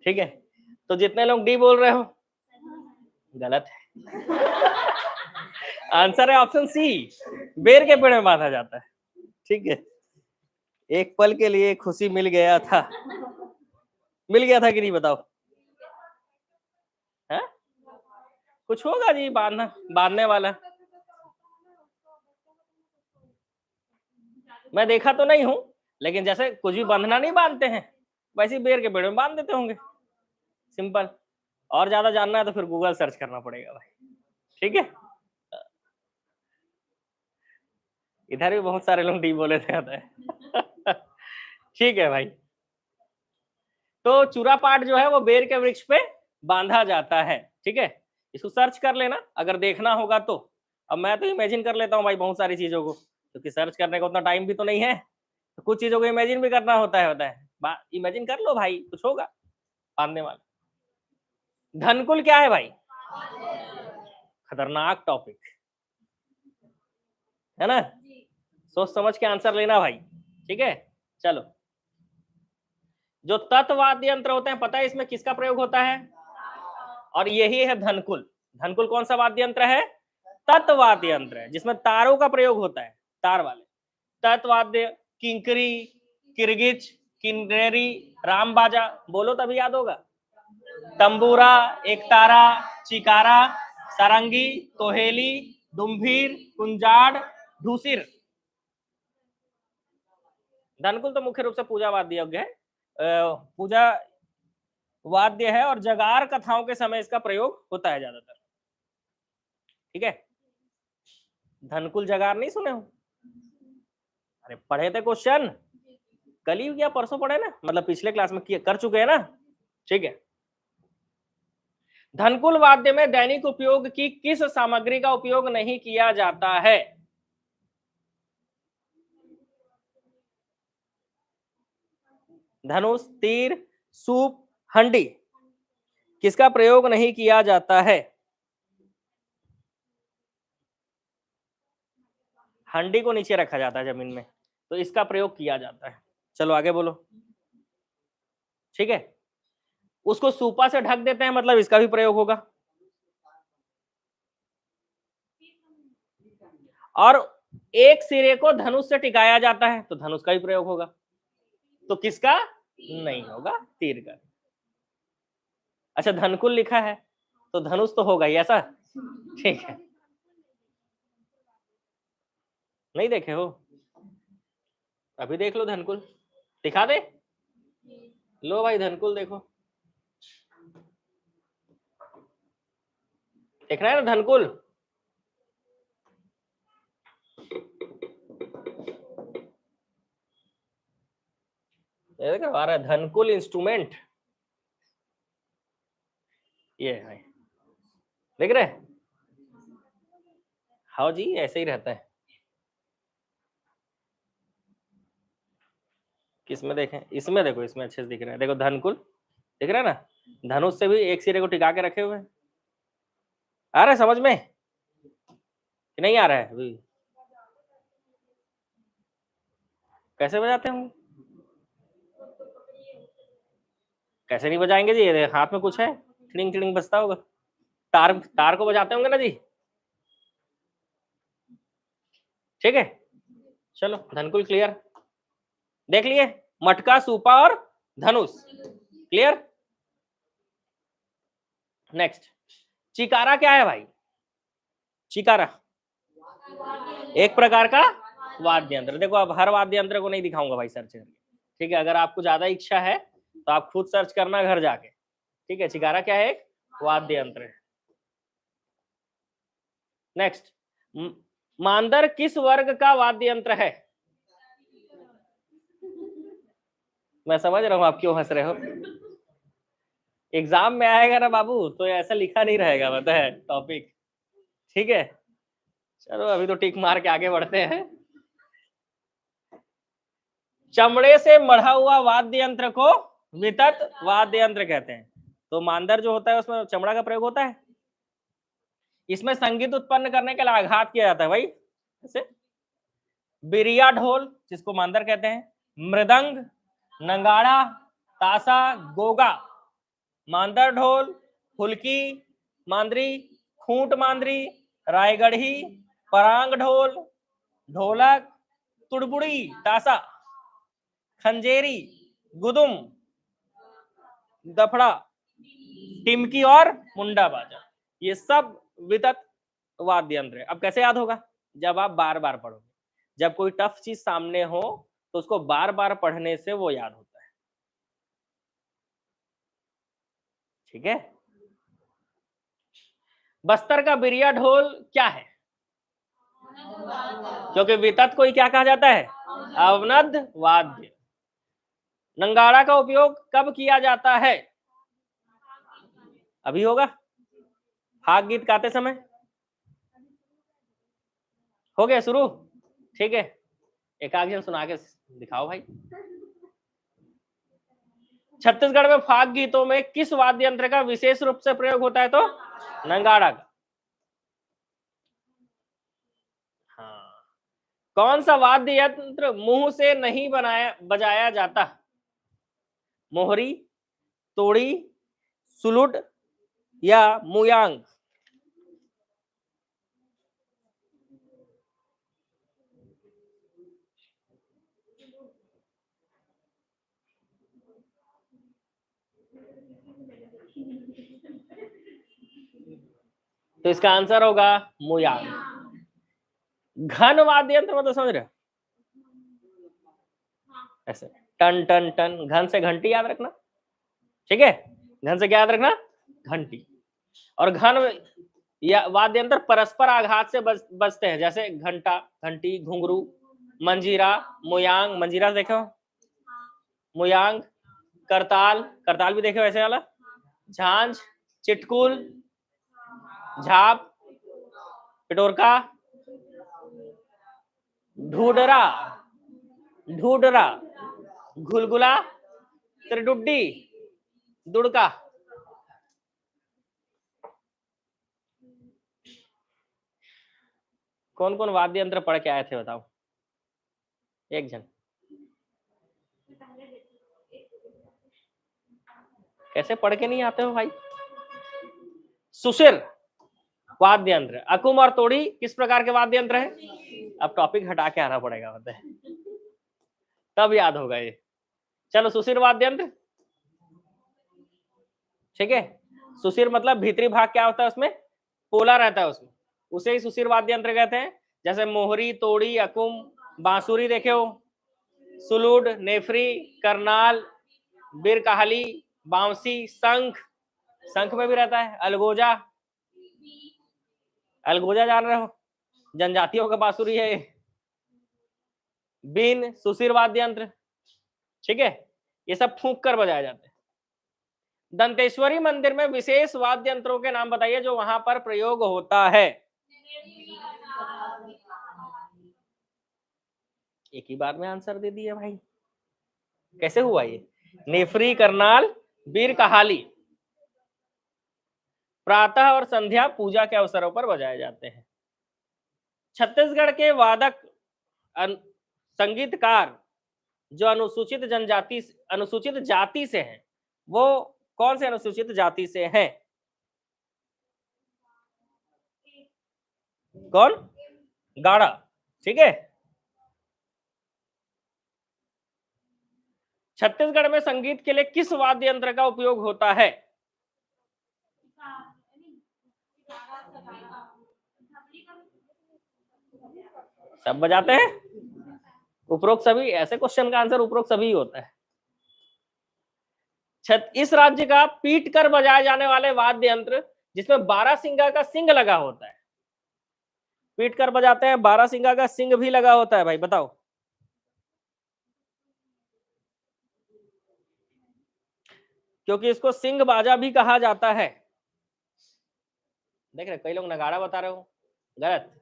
ठीक है, तो जितने लोग डी बोल रहे हो गलत है। आंसर है ऑप्शन सी, बेर के पेड़ में बांधा जाता है। ठीक है, एक पल के लिए खुशी मिल गया था, मिल गया था कि नहीं बताओ? है कुछ होगा जी बांधना, बांधने वाला। मैं देखा तो नहीं हूं, लेकिन जैसे कुछ भी बंधना नहीं बांधते हैं, वैसे बेर के पेड़ में बांध देते होंगे, सिंपल। और ज्यादा जानना है तो फिर गूगल सर्च करना पड़ेगा भाई, ठीक है। इधर भी बहुत सारे लोग डी बोले थे आता है। ठीक है भाई। तो चूरापाट जो है वो बेर के वृक्ष पे बांधा जाता है, ठीक है। इसको सर्च कर लेना अगर देखना होगा तो। अब मैं तो इमेजिन कर लेता हूँ भाई बहुत सारी चीजों को, क्योंकि सर्च करने का उतना टाइम भी तो नहीं है, तो कुछ चीजों को इमेजिन भी करना होता है। इमेजिन कर लो भाई, कुछ होगा बांधने वाला। धनकुल क्या है भाई? खतरनाक टॉपिक है ना, सोच समझ के आंसर लेना भाई, ठीक है। चलो, जो तत्वाद्य यंत्र होते हैं पता है इसमें किसका प्रयोग होता है? और यही है धनकुल। धनकुल कौन सा वाद्य यंत्र है? तत्वाद्य यंत्र है, जिसमें तारों का प्रयोग होता है, तार वाले। तत्वाद्य, किंकरी, किरगिच, किन्नेरी, रामबाजा, बोलो तभी याद होगा। तंबूरा, एकतारा, चिकारा, सारंगी, तोहेली, दुम्भीर, कुंजाड़, धूसिर। धनकुल तो मुख्य रूप से पूजा वाद्य यज्ञ है, पूजा वाद्य है, और जगार कथाओं के समय इसका प्रयोग होता है ज्यादातर, ठीक है। धनकुल जगार नहीं सुने हो? अरे पढ़े थे क्वेश्चन, कल ही या परसों पढ़े ना, मतलब पिछले क्लास में कर चुके हैं ना, ठीक है। धनकुल वाद्य में दैनिक उपयोग की किस सामग्री का उपयोग नहीं किया जाता है? धनुष, तीर, सूप, हंडी, किसका प्रयोग नहीं किया जाता है? हंडी को नीचे रखा जाता है जमीन में, तो इसका प्रयोग किया जाता है। चलो आगे बोलो, ठीक है। उसको सूपा से ढक देते हैं, मतलब इसका भी प्रयोग होगा। और एक सिरे को धनुष से टिकाया जाता है, तो धनुष का भी प्रयोग होगा। तो किसका नहीं होगा? तीर का। अच्छा, धनकुल लिखा है तो धनुष तो होगा ही, ऐसा, ठीक है। नहीं देखे हो? अभी देख लो धनकुल, दिखा दे। लो भाई धनकुल देखो, देखना है ना धनकुल। ये करवा रहा है धनकुल इंस्ट्रूमेंट, ये है, देख रहे? हाँ जी, ऐसे ही रहता है। किसमें देखें? इसमें देखो, इसमें अच्छे से दिख रहा है, देखो धनकुल दिख रहा है ना, धनुष से भी एक सिरे को टिका के रखे हुए हैं। आ रहा है समझ में कि नहीं आ रहा है अभी? कैसे बजाते होंगे? कैसे नहीं बजाएंगे जी, ये हाथ में कुछ है, टिड़िंग टिड़िंग बजता होगा, तार तार को बजाते होंगे ना जी, ठीक है। चलो धनकुल क्लियर, देख लिए, मटका, सूपा और धनुष, क्लियर। नेक्स्ट, चिकारा क्या है भाई? चिकारा एक प्रकार का वाद्य यंत्र। देखो अब हर वाद्य यंत्र को नहीं दिखाऊंगा भाई सर्च करके, ठीक है। अगर आपको ज्यादा इच्छा है तो आप खुद सर्च करना घर जाके, ठीक है। चिकारा क्या है? एक वाद्य यंत्र है। नेक्स्ट, मांदर किस वर्ग का वाद्य यंत्र है? मैं समझ रहा हूं आप क्यों हंस रहे हो, एग्जाम में आएगा ना बाबू तो ऐसा लिखा नहीं रहेगा, पता है टॉपिक, ठीक है। चलो अभी तो टिक मार के आगे बढ़ते हैं। चमड़े से मढ़ा हुआ वाद्य यंत्र को वितत वाद्य यंत्र कहते हैं। तो मांदर जो होता है उसमें चमड़ा का प्रयोग होता है। इसमें संगीत उत्पन्न करने के लिए आघात किया जाता है भाई, जैसे बिरिया ढोल जिसको मांदर कहते हैं, मृदंग, नंगाड़ा, तासा, गोगा, मांदर ढोल, फुलकी मांदरी, खूंट मांदरी, रायगढ़ी, परांग ढोल, ढोलक, तुड़बुड़ी तासा, खंजेरी, गुदुम, दफड़ा, टिमकी और मुंडा बाजा, ये सब वितत वाद्य यंत्र है। अब कैसे याद होगा? जब आप बार बार पढ़ोगे, जब कोई टफ चीज सामने हो तो उसको बार बार पढ़ने से वो याद होता है, ठीक है। बस्तर का बिरिया ढोल क्या है? क्योंकि वितत को ही क्या कहा जाता है? अवनद वाद्य। नंगाड़ा का उपयोग कब किया जाता है? अभी होगा, फाग गीत गाते समय। हो गया शुरू, ठीक है, एक आध जन सुना के दिखाओ भाई। छत्तीसगढ़ में फाग गीतों में किस वाद्य यंत्र का विशेष रूप से प्रयोग होता है? तो नंगाड़ा का। हाँ। कौन सा वाद्य यंत्र मुंह से नहीं बजाया जाता? मोहरी, तोड़ी, सुलुट या मुयांग? तो इसका आंसर होगा मुयांग। घन वाद्य यंत्र मतलब समझ रहे हो? ऐसे टन टन टन, घन से घंटी याद रखना, ठीक है, घन से क्या याद रखना? घंटी। और घन या वाद्य यंत्र परस्पर आघात से बजते हैं, जैसे घंटा, घंटी, घुंघरू, मंजीरा, मुयांग, मंजीरा देखो, मुयांग, करताल, करताल भी देखो ऐसे वाला, झांझ, चिटकुल, झाप, पिटोरका, ढूडरा, ढूडरा, घुलगुला, त्रिडुड्डी, दुड़का। कौन कौन वाद्य यंत्र पढ़ के आए थे बताओ, एक जन। कैसे पढ़ के नहीं आते हो भाई? सुशिर वाद्य यंत्र, अकुम और तोड़ी किस प्रकार के वाद्य यंत्र है? अब टॉपिक हटा के आना पड़ेगा, मतलब तब याद होगा ये। चलो, सुशिर वाद्य यंत्र, ठीक है। सुशिर मतलब भीतरी भाग क्या होता है उसमें? पोला रहता है उसमें, उसे ही सुशिर वाद्य यंत्र कहते हैं। जैसे मोहरी, तोड़ी, अकुम, बांसुरी देखे हो, सुलूड, नेफ्री, करनाल, बिरकाहली, बांसी, शंख, शंख में भी रहता है, अलगोजा, अलगोजा जान रहे हो, जनजातियों का बांसुरी है। बीन सुशिर वाद्य यंत्र, ठीक है, ये सब फूंक कर बजाए जाते हैं। दंतेश्वरी मंदिर में विशेष वाद्य यंत्रों के नाम बताइए जो वहां पर प्रयोग होता है। एक ही बार में आंसर दे दिया भाई, कैसे हुआ ये? नेफ्री, करनाल, बीर कहाली प्रातः और संध्या पूजा के अवसरों पर बजाए जाते हैं। छत्तीसगढ़ के वादक संगीतकार जो अनुसूचित जाति से हैं, वो कौन से अनुसूचित जाति से हैं? कौन? गाड़ा, ठीक है। छत्तीसगढ़ में संगीत के लिए किस वाद्य यंत्र का उपयोग होता है? सब बजाते हैं, उपरोक्त सभी। ऐसे क्वेश्चन का आंसर उपरोक्त सभी होता है। इस राज्य का पीट कर बजाए जाने वाले वाद्य यंत्र जिसमें 12 सिंगा का सिंग लगा होता है, पीट कर बजाते हैं, 12 सिंगा का सिंग भी लगा होता है, भाई बताओ। क्योंकि इसको सिंग बाजा भी कहा जाता है। देख रहे कई लोग नगाड़ा बता रहे हो, गलत।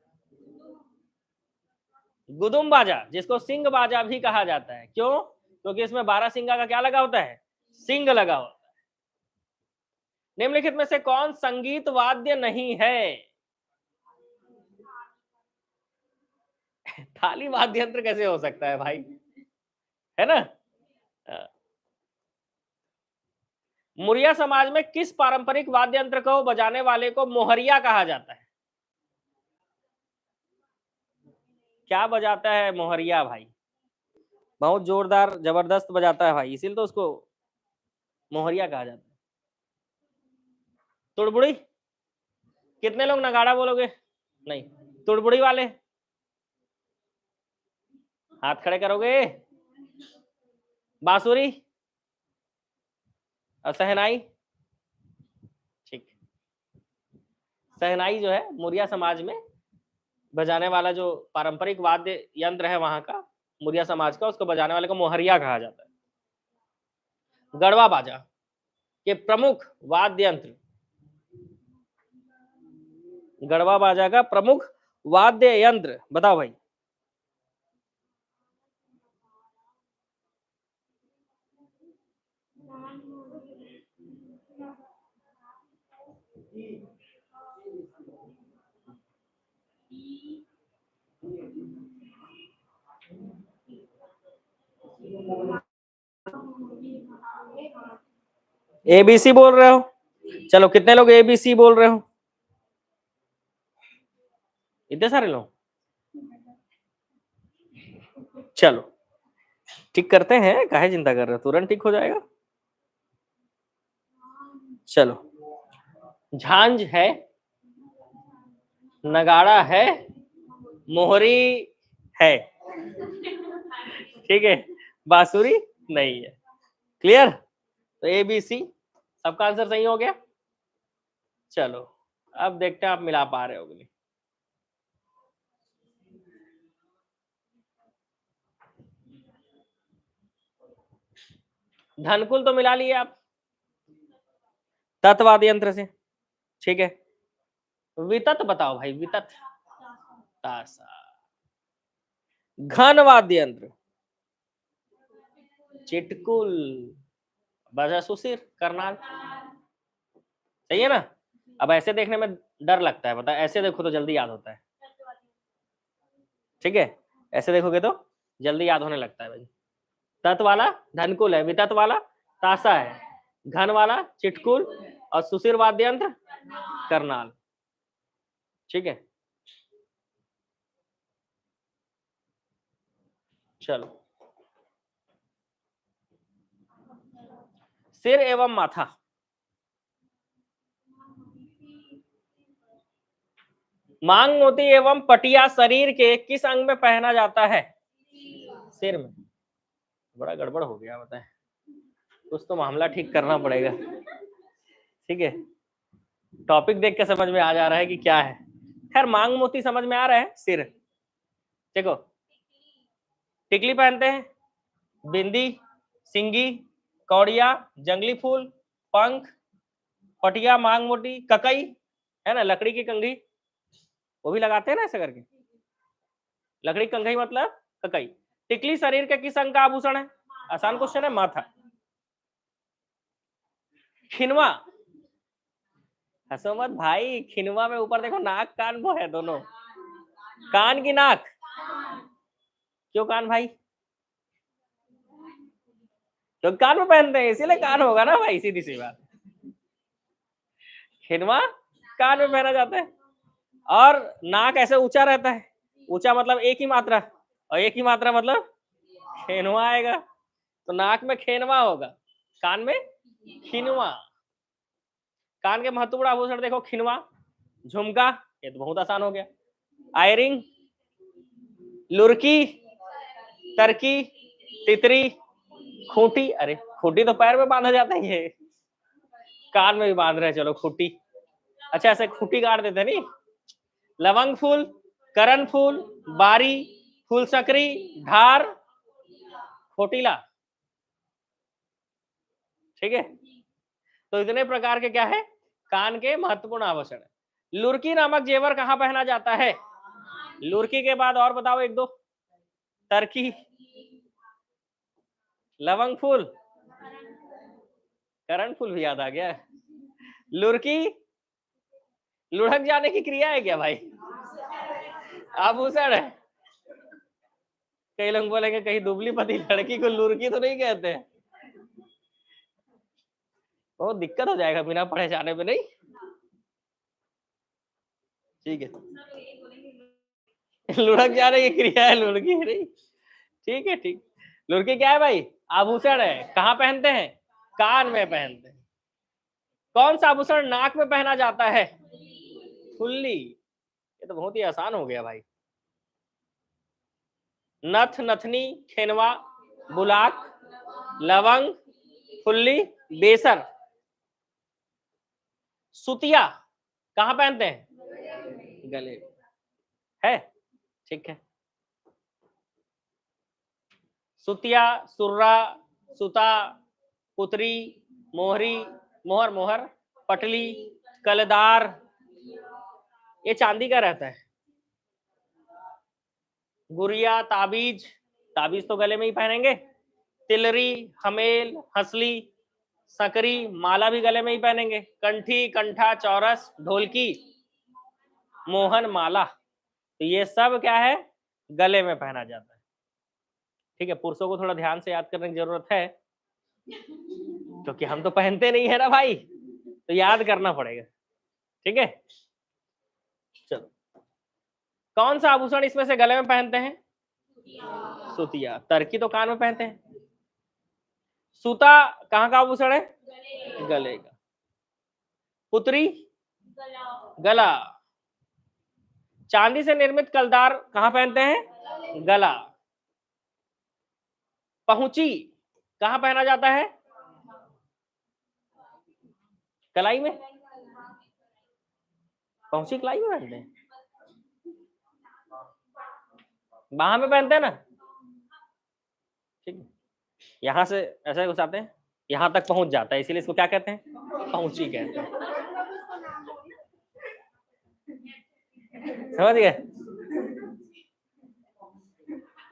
गुदुम बाजा, जिसको सिंग बाजा भी कहा जाता है, क्यों? क्योंकि इसमें 12 सिंगा का क्या लगा होता है? सिंग लगा होता है। निम्नलिखित में से कौन संगीत वाद्य नहीं है? थाली वाद्य यंत्र कैसे हो सकता है भाई, है ना? मुरिया समाज में किस पारंपरिक वाद्य यंत्र को बजाने वाले को मोहरिया कहा जाता है? क्या बजाता है मोहरिया भाई? बहुत जोरदार जबरदस्त बजाता है भाई, इसीलिए तो उसको मोहरिया कहा जाता है। तुड़बुड़ी, कितने लोग नगाड़ा बोलोगे? नहीं, तुड़बुड़ी वाले हाथ खड़े करोगे। बांसुरी और सहनाई, ठीक। शहनाई जो है मुरिया समाज में बजाने वाला जो पारंपरिक वाद्य यंत्र है वहां का, मुरिया समाज का, उसको बजाने वाले को मोहरिया कहा जाता है। गढ़वा बाजा के प्रमुख वाद्य यंत्र, गढ़वा बाजा का प्रमुख वाद्य यंत्र बताओ भाई। एबीसी बोल रहे हो? चलो कितने लोग एबीसी बोल रहे हो? इतने सारे लोग। चलो ठीक करते हैं, काहे चिंता कर रहे हो, तुरंत ठीक हो जाएगा। चलो, झांझ है, नगाड़ा है, मोहरी है, ठीक है, बांसुरी नहीं है। क्लियर? तो ए बी सी सबका आंसर सही हो गया। चलो अब देखते हैं आप मिला पा रहे हो कि नहीं। धनकुल तो मिला लिए आप तत्वाद यंत्र से, ठीक है। वितत बताओ भाई, वितत। तासा। घन वाद्य यंत्र, चिटकुल, बजा सुशिर, करनाल। सही है ना? अब ऐसे देखने में डर लगता है, पता है, ऐसे देखो तो जल्दी याद होता है, ठीक है, ऐसे देखोगे तो जल्दी याद होने लगता है भाई। तत् वाला धनकुल है, वितत वाला तासा है, घन वाला चिटकुल और सुशिर वाद्य यंत्र करनाल, ठीक है। चलो, सिर एवं माथा, मांग मोती एवं पटिया शरीर के किस अंग में पहना जाता है? सिर में। बड़ा गड़बड़ हो गया, बताए, कुछ तो मामला ठीक करना पड़ेगा, ठीक है। टॉपिक देख के समझ में आ जा रहा है कि क्या है। खैर मांग मोती समझ में आ रहा है, सिर देखो, टिकली पहनते हैं, बिंदी, सिंगी, कौड़िया, जंगली फूल, पंख, पटिया, मांग मोटी, ककई है ना, लकड़ी की कंघी, वो भी लगाते हैं ना ऐसे करके, लकड़ी कंघी मतलब ककई। टिकली शरीर के किस अंग का आभूषण है? आसान क्वेश्चन है, माथा। खिनवा, हंसो मत भाई, खिनवा में ऊपर देखो नाक कान वो है दोनों, कान की नाक, क्यों कान भाई? तो कान में पहनते हैं इसीलिए कान होगा ना भाई, सीधी सी बात। खिनवा कान में पहना जाता है, और नाक ऐसे ऊंचा रहता है, ऊंचा मतलब एक ही मात्रा, और एक ही मात्रा मतलब खेनवा आएगा, तो नाक में खेनवा होगा, कान में खिनवा। कान के महत्वपूर्ण आभूषण देखो, खिनवा, झुमका, ये तो बहुत आसान हो गया, आयरिंग, लुरकी, तरकी, तितरी, खूंटी, अरे खूंटी तो पैर में बांधा जाता है, ये कान में भी बांध रहे हैं, चलो खूंटी, अच्छा ऐसे खूंटी गाड़ देते नहीं। लवंग फूल, करण फूल, बारी, फूल सकरी, धार, खोटीला, ठीक है। तो इतने प्रकार के क्या है, कान के महत्वपूर्ण आभूषण। लुरकी नामक जेवर कहाँ पहना जाता है? लुरकी के बाद और बताओ एक दो। तरकी, लवंग फूल, करण फूल भी याद आ गया। लुरकी लुढ़क जाने की क्रिया है क्या भाई? आभूषण है। कई लोग बोलेंगे कहीं दुबली पतली लड़की को लुरकी तो नहीं कहते, बहुत दिक्कत हो जाएगा बिना पढ़े जाने पे, नहीं? ठीक है, लुढ़क जाने की क्रिया है, लुढ़की नहीं, ठीक है, ठीक। लुढ़की क्या है भाई? आभूषण है, कहाँ पहनते हैं? कान में पहनते हैं। कौन सा आभूषण नाक में पहना जाता है? फुल्ली, ये तो बहुत ही आसान हो गया भाई। नथ, नथनी, खेनवा, बुलाक, लवंग, फुल्ली, बेसर, सुतिया, कहाँ पहनते हैं? गले है, ठीक है। सुतिया, सुर्रा, सुता, पुतरी, मोहरी, मोहर मोहर, पटली, कलदार, ये चांदी का रहता है। गुड़िया, ताबीज, ताबीज तो गले में ही पहनेंगे। तिलरी, हमेल, हंसली, सकरी, माला भी गले में ही पहनेंगे। कंठी, कंठा, चौरस, ढोलकी, मोहन, माला, तो ये सब क्या है? गले में पहना जाता है। ठीक है, पुरुषों को थोड़ा ध्यान से याद करने की जरूरत है, क्योंकि हम तो पहनते नहीं है ना भाई, तो याद करना पड़ेगा। ठीक है, चलो, कौन सा आभूषण इसमें से गले में पहनते हैं? सुतिया। तरकी तो कान में पहनते हैं। सूता कहाँ का आभूषण है? गले का। पुतरी, गला। चांदी से निर्मित कलदार कहाँ पहनते हैं? गला। पहुंची कहाँ पहना जाता है? कलाई में। पहुंची कलाई में पहनते हैं, बाह में पहनते हैं ना। ठीक है, यहां से ऐसे घुसाते हैं, यहां तक पहुंच जाता है, इसीलिए इसको क्या कहते हैं? पहुंची कहते हैं। समझ गए?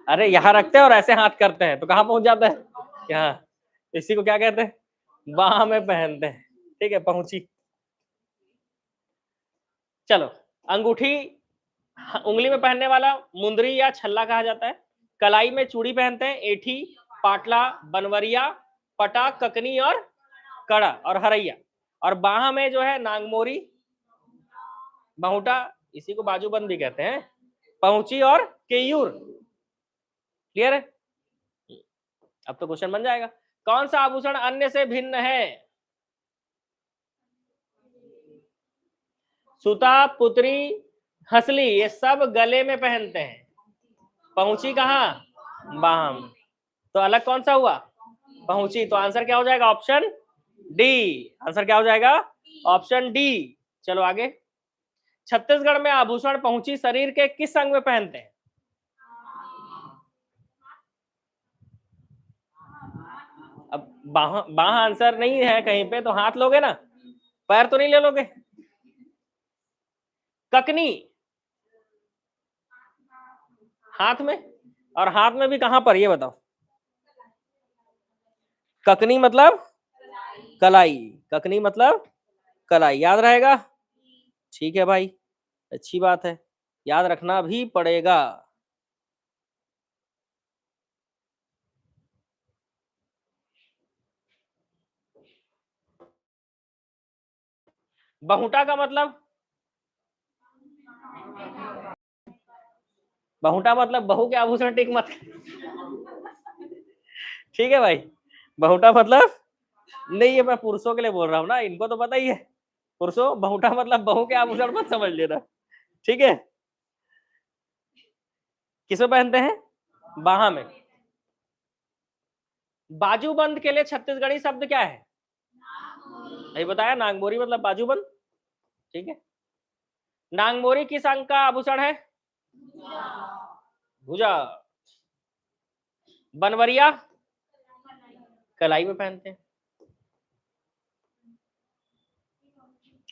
अरे यहाँ रखते हैं और ऐसे हाथ करते हैं तो कहाँ पहुंच जाता है? यहाँ। इसी को क्या कहते हैं? बाह में पहनते हैं। ठीक है, पहुंची। चलो, अंगूठी उंगली में पहनने वाला मुंदरी या छल्ला कहा जाता है। कलाई में चूड़ी पहनते हैं, एठी, पाटला, बनवरिया, पटा, ककनी और कड़ा और हरैया। और बाह में जो है नांगमोरी, बहुटा, इसी को बाजूबंद भी कहते हैं, पहुंची और केयूर। क्लियर है? अब तो क्वेश्चन बन जाएगा। कौन सा आभूषण अन्य से भिन्न है? सुता, पुतरी, हंसली, ये सब गले में पहनते हैं। पहुंची कहाँ? बाह में। तो अलग कौन सा हुआ? पहुंची। तो आंसर क्या हो जाएगा? Option D. आंसर क्या हो जाएगा? Option D. चलो आगे। छत्तीसगढ़ में आभूषण पहुंची शरीर के किस अंग में पहनते हैं? अब बाह आंसर नहीं है कहीं पे, तो हाथ लोगे ना, पैर तो नहीं ले लोगे। ककनी हाथ में, और हाथ में भी कहां पर, ये बताओ। ककनी मतलब कलाई, ककनी मतलब कलाई, याद रहेगा? ठीक है भाई, अच्छी बात है, याद रखना भी पड़ेगा। बहुटा का मतलब? बहुटा मतलब बहू के आभूषण टिक मत। ठीक है भाई, बहुटा मतलब नहीं, ये मैं पुरुषों के लिए बोल रहा हूँ ना, इनको तो पता ही है। पुरुषों, बहुटा मतलब बहू के आभूषण मत समझ लेना। ठीक है, किसमें पहनते हैं? बाहा में। बाजूबंद के लिए छत्तीसगढ़ी शब्द क्या है? नहीं बताया, नागमोरी मतलब बाजूबंद। ठीक है, नागमोरी किस अंग का आभूषण है? भुजा। बनवरिया कलाई में पहनते हैं।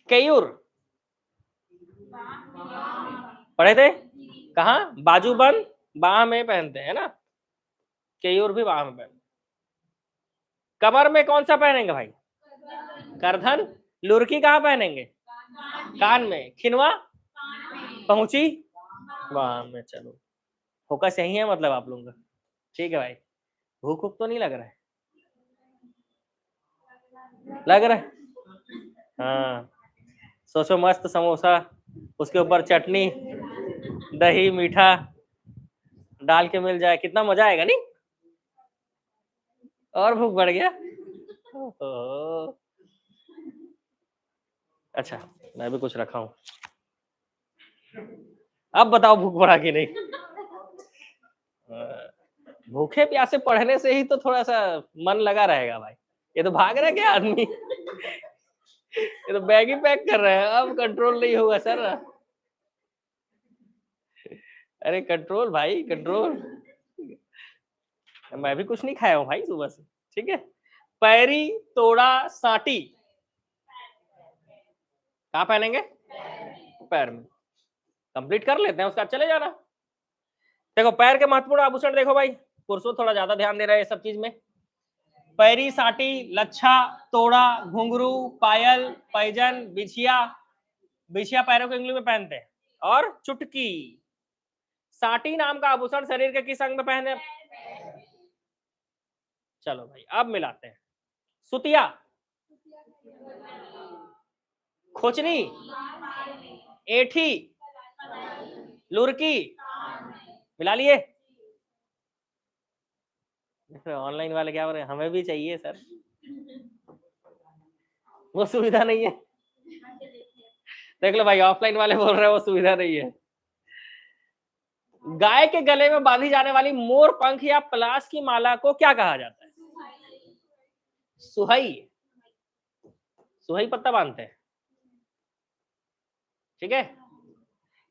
केयूर पढ़े थे कहा? बाजूबंद बाह में पहनते हैं ना, केयूर भी बाह में पहनते। कमर में कौन सा पहनेंगे भाई? करधन। लुरकी कहाँ पहनेंगे? कान में। खिनवा पहुंची बाह में। चलो, फोकस यही है मतलब आप लोगों का। ठीक है भाई, भूख भूख तो नहीं लग रहा है? लग रहा है? हाँ, सोचो मस्त समोसा, उसके ऊपर चटनी, दही, मीठा डाल के मिल जाए, कितना मजा आएगा नहीं? और भूख बढ़ गया। अच्छा, मैं भी कुछ रखा हूं, अब बताओ भूख बढ़ा कि नहीं? भूखे प्यासे पढ़ने से ही तो थोड़ा सा मन लगा रहेगा भाई, ये तो भाग रहा है क्या आदमी? ये तो बैग ही पैक कर रहे हैं, अब कंट्रोल नहीं होगा सर। अरे कंट्रोल भाई कंट्रोल। मैं भी कुछ नहीं खाया हूँ भाई सुबह से, ठीक है। पैरी तोड़ा साटी कहाँ पहनेंगे? पैर में। कंप्लीट कर लेते हैं उसका, चले जाना। देखो पैर के महत्वपूर्ण आभूषण देखो भाई, पुरुषों थोड़ा ज्यादा ध्यान दे रहे हैं सब चीज में। पैरी साटी, लच्छा, तोड़ा, घुंघरू, पायल, पैजन, बिछिया। बिछिया पैरों के उंगली में पहनते हैं। और चुटकी। साटी नाम का आभूषण शरीर के किस अंग में पहने? चलो भाई अब मिलाते हैं। सुतिया, खोचनी, एठी, लुरकी। मिला लिए? ऑनलाइन वाले क्या बोल रहे हैं, हमें भी चाहिए सर, वो सुविधा नहीं है। देख लो भाई, ऑफलाइन वाले बोल रहे हैं वो सुविधा नहीं है। गाय के गले में बांधी जाने वाली मोर पंख या पलाश की माला को क्या कहा जाता है? सुहई। सुहई पत्ता बांधते हैं, ठीक है।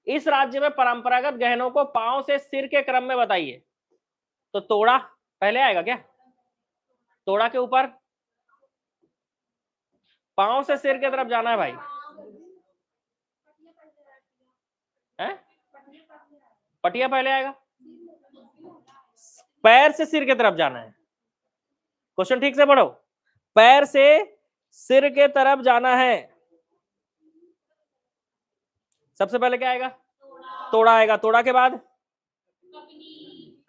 इस राज्य में परंपरागत गहनों को पांव से सिर के क्रम में बताइए। तो तोड़ा पहले आएगा क्या? तोड़ा के ऊपर पांव से सिर की तरफ जाना है भाई, है? पटिया पहले आएगा, पैर से सिर की तरफ जाना है। क्वेश्चन ठीक से पढ़ो, पैर से सिर के तरफ जाना है। सबसे पहले क्या आएगा? तोड़ा आएगा, तोड़ा के बाद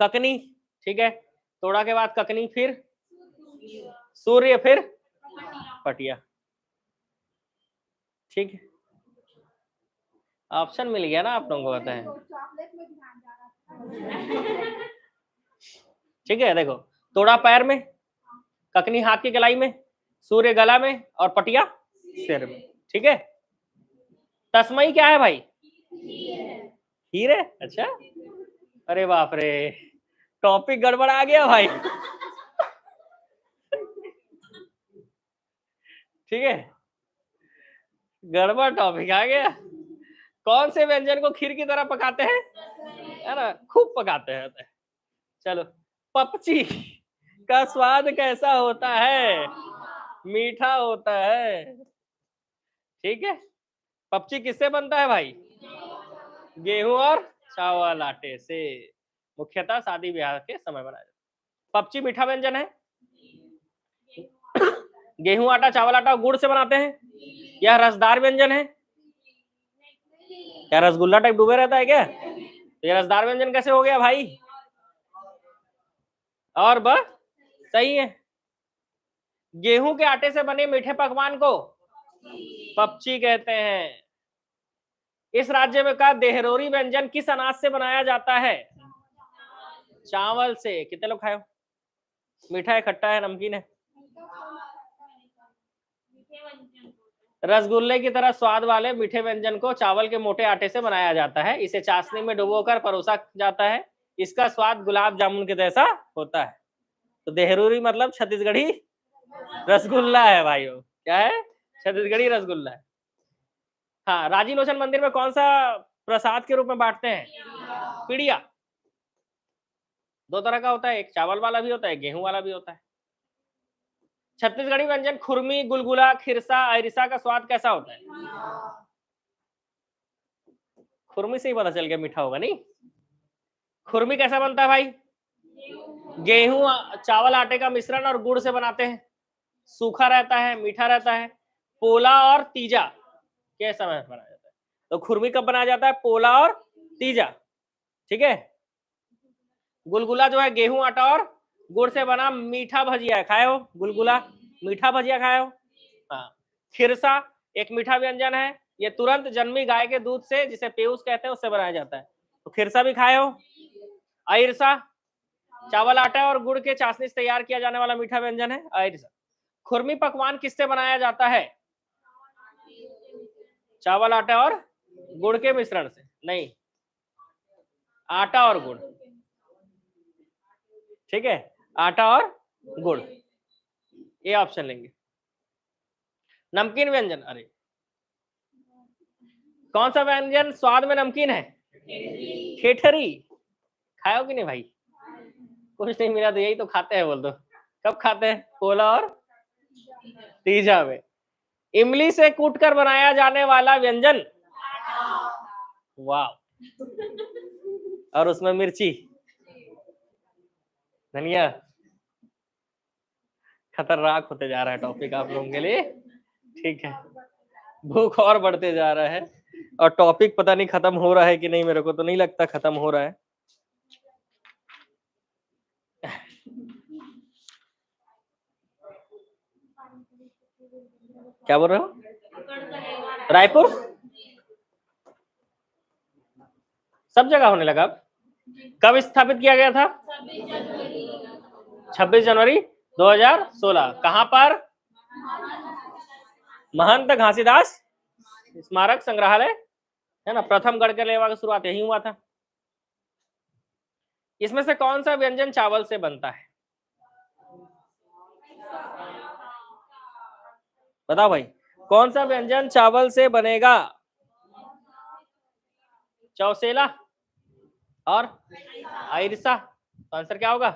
ककनी, ठीक है। तोड़ा के बाद ककनी, फिर सूर्य, फिर पटिया, ठीक है। ऑप्शन मिल गया ना आप लोगों को, पता है, ठीक है। देखो तोड़ा पैर में, ककनी हाथ की कलाई में, सूर्य गला में और पटिया सिर में, ठीक है। तस्मई क्या है भाई? हीरे, अच्छा। अरे बाप रे, टॉपिक गड़बड़ आ गया भाई। ठीक है, गड़बड़ टॉपिक आ गया। कौन से व्यंजन को खीर की तरह पकाते हैं? है ना, खूब पकाते हैं। चलो, पपची का स्वाद कैसा होता है? मीठा होता है, ठीक है। पपची किससे बनता है भाई? गेहूं और चावल आटे से, मुख्यतः शादी ब्याह के समय बनाया जाता है। पपची मीठा व्यंजन है। गेहूं आटा, चावल आटा और गुड़ से बनाते हैं। यह रसदार व्यंजन है। क्या रसगुल्ला टाइप डूबे रहता है क्या? ये रसदार व्यंजन कैसे हो गया भाई? और बस सही है। गेहूं के आटे से बने मीठे पकवान को पपची कहते हैं। इस राज्य में का देहरोरी व्यंजन किस अनाज से बनाया जाता है? चावल से। कितने लोग खाए हो? मीठा है, खट्टा है, नमकीन है? रसगुल्ले की तरह स्वाद वाले मीठे व्यंजन को चावल के मोटे आटे से बनाया जाता है। इसे चाशनी में डुबोकर परोसा जाता है। इसका स्वाद गुलाब जामुन के जैसा होता है। तो देहरूरी मतलब छत्तीसगढ़ी रसगुल्ला है भाई, वो क्या है? छत्तीसगढ़ी रसगुल्ला है। हाँ, राजी लोचन मंदिर में कौन सा प्रसाद के रूप में बांटते हैं? पीड़िया। दो तरह का होता है, एक चावल वाला भी होता है, गेहूं वाला भी होता है। छत्तीसगढ़ी व्यंजन खुरमी, गुलगुला, खिरसा, अरिसा का स्वाद कैसा होता है? खुरमी से ही पता चल गया मीठा होगा, नहीं? खुरमी कैसा बनता है भाई? गेहूं चावल आटे का मिश्रण और गुड़ से बनाते हैं। सूखा रहता है, मीठा रहता है। पोला और तीजा के समय बनाया जाता है। तो खुरमी कब बनाया जाता है? पोला और तीजा, ठीक है। गुलगुला जो है गेहूं आटा और गुड़ से बना मीठा भजिया है, खाए हो? गुलगुला मीठा भजिया खाए हो? हाँ। खिरसा एक मीठा व्यंजन है, ये तुरंत जन्मी गाय के दूध से, जिसे पेयूस कहते हैं, उससे बनाया जाता है। तो खिरसा भी खाए हो? अरिसा चावल आटा और गुड़ के चाशनी से तैयार किया जाने वाला मीठा व्यंजन है अरिसा। खुरमी पकवान किससे बनाया जाता है? चावल आटा और गुड़ के मिश्रण से। नहीं, आटा और गुड़, ठीक है। आटा और गुड़, ये ऑप्शन लेंगे। नमकीन व्यंजन, अरे कौन सा व्यंजन स्वाद में नमकीन है? ठेठरी। खाओ कि नहीं भाई? कुछ नहीं मिला तो यही तो खाते हैं, बोल दो। कब खाते हैं? पोला और तीजा में। इमली से कूटकर बनाया जाने वाला व्यंजन। वाह। और उसमें मिर्ची, धनिया। खतरनाक होते जा रहा है टॉपिक आप लोगों के लिए। ठीक है, भूख और बढ़ते जा रहा है और टॉपिक पता नहीं खत्म हो रहा है कि नहीं, मेरे को तो नहीं लगता खत्म हो रहा है। क्या बोल रहे हो? रायपुर सब जगह होने लगा। कब स्थापित किया गया था? 26 जनवरी 2016। कहां पर? महंत घासीदास स्मारक संग्रहालय, है ना। प्रथम गढ़कलेवा की शुरुआत यही हुआ था। इसमें से कौन सा व्यंजन चावल से बनता है? बताओ भाई, कौन सा व्यंजन चावल से बनेगा? चौसेला और आइरसा। तो आंसर क्या होगा?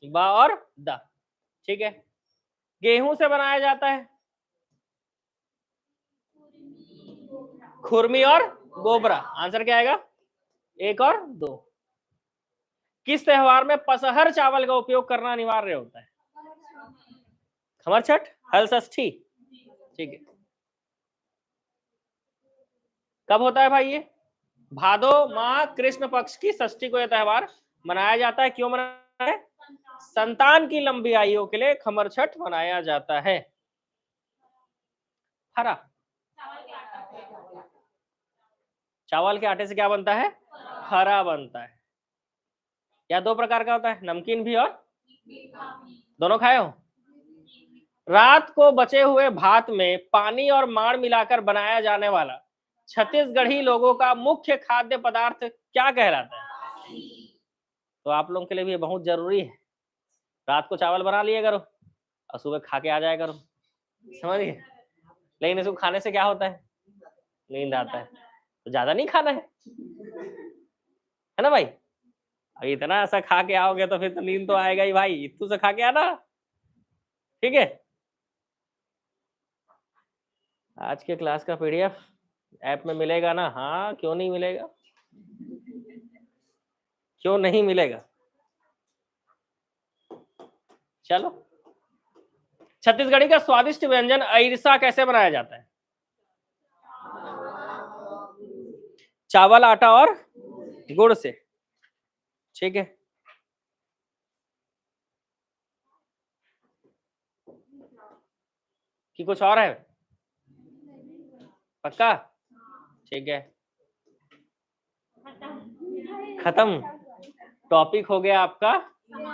बा और दा। ठीक है। गेहूं से बनाया जाता है खुरमी और गोबरा। आंसर क्या आएगा? 1 और 2। किस त्योहार में पसहर चावल का उपयोग करना अनिवार्य होता है? खमर छठ, हल षष्ठी। ठीक है। कब होता है भाई ये? भादो माह कृष्ण पक्ष की षष्ठी को यह त्योहार मनाया जाता है। क्यों मनाया है? संतान की लंबी आयु के लिए खमर छठ मनाया जाता है। हरा। चावल के आटे से क्या बनता है? हरा बनता है। या 2 प्रकार का होता है, नमकीन भी और दोनों खाए हो? रात को बचे हुए भात में पानी और माड़ मिलाकर बनाया जाने वाला छत्तीसगढ़ी लोगों का मुख्य खाद्य पदार्थ क्या कहलाता है? तो आप लोगों के लिए भी ये बहुत जरूरी है। रात को चावल बना लिया करो और सुबह खा के आ जाया करो, समझिए। लेकिन इसको खाने से क्या होता है? नींद आता है। तो ज्यादा नहीं खाना है ना भाई। अब इतना ऐसा खा के आओगे तो फिर तो नींद तो आएगा ही भाई। इतू से खा के आना, ठीक है। आज के क्लास का पीडीएफ ऐप में मिलेगा ना? हाँ, क्यों नहीं मिलेगा? क्यों नहीं मिलेगा? चलो, छत्तीसगढ़ी का स्वादिष्ट व्यंजन अइरसा कैसे बनाया जाता है? चावल, आटा और गुड़ से। ठीक है। कि कुछ और है? पक्का? ठीक है, खत्म। टॉपिक हो गया आपका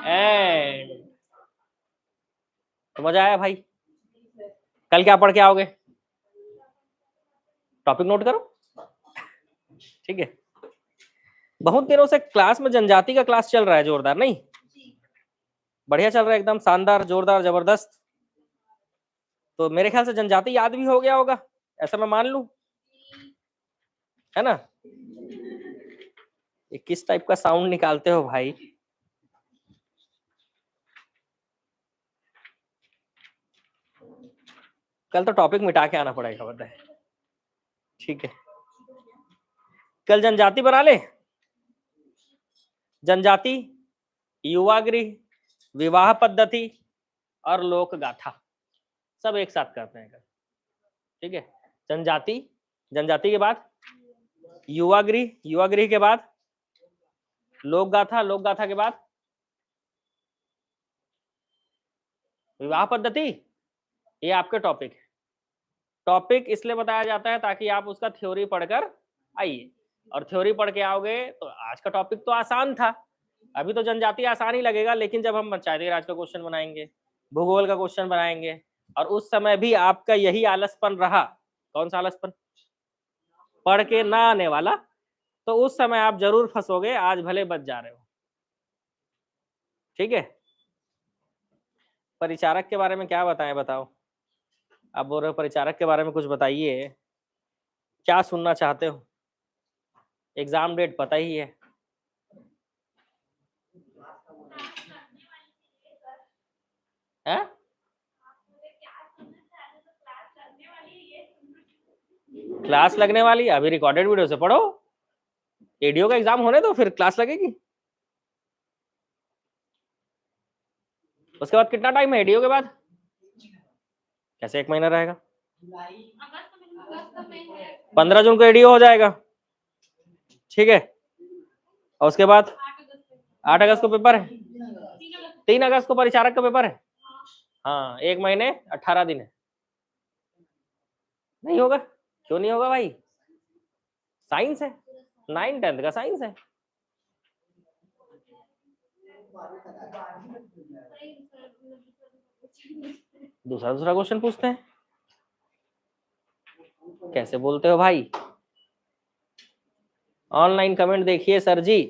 एंड। तो मजा आया भाई? कल क्या पढ़ के आओगे? टॉपिक नोट करो, ठीक है। बहुत दिनों से क्लास में जनजाति का क्लास चल रहा है, जोरदार नहीं? बढ़िया चल रहा है, एकदम शानदार, जोरदार, जबरदस्त। तो मेरे ख्याल से जनजाति याद भी हो गया होगा, ऐसा मैं मान लूं, है ना। ये किस टाइप का साउंड निकालते हो भाई? कल तो टॉपिक मिटा के आना पड़ेगा, पता है। ठीक है, कल जनजाति बना ले। जनजाति, युवा गृह, विवाह पद्धति और लोक गाथा सब एक साथ करते हैं कल, ठीक है। जनजाति, जनजाति के बाद युवा गृह, युवा गृह के बाद लोक गाथा, लोक गाथा के बाद विवाह पद्धति। ये आपके टॉपिक है। टॉपिक इसलिए बताया जाता है ताकि आप उसका थ्योरी पढ़कर आइए, और थ्योरी पढ़ के आओगे तो आज का टॉपिक तो आसान था। अभी तो जनजाति आसान ही लगेगा, लेकिन जब हम पंचायती राज का क्वेश्चन बनाएंगे, भूगोल का क्वेश्चन बनाएंगे, और उस समय भी आपका यही आलसपन रहा, कौन सा आलसपन? पढ़ के ना आने वाला, तो उस समय आप जरूर फंसोगे। आज भले बच जा रहे हो, ठीक है। परिचारक के बारे में क्या बताएं, बताओ। आप बोल रहे हो परिचारक के बारे में कुछ बताइए, क्या सुनना चाहते हो? एग्जाम डेट पता ही है। हैं? क्लास लगने वाली है, अभी रिकॉर्डेड वीडियो से पढ़ो। एडीओ का एग्जाम होने दो, फिर क्लास लगेगी। उसके बाद कितना टाइम है एडीओ के बाद? कैसे 1 महीना रहेगा? 15 जून को एडीओ हो जाएगा, ठीक है। और उसके बाद 8 अगस्त को पेपर है, 3 अगस्त को परिचारक का पेपर है। हाँ, 1 महीने 18 दिन है। नहीं होगा? क्यों नहीं होगा भाई? साइंस है, 9-10 का साइंस है। दूसरा क्वेश्चन पूछते हैं। कैसे बोलते हो भाई? ऑनलाइन कमेंट देखिए सर जी।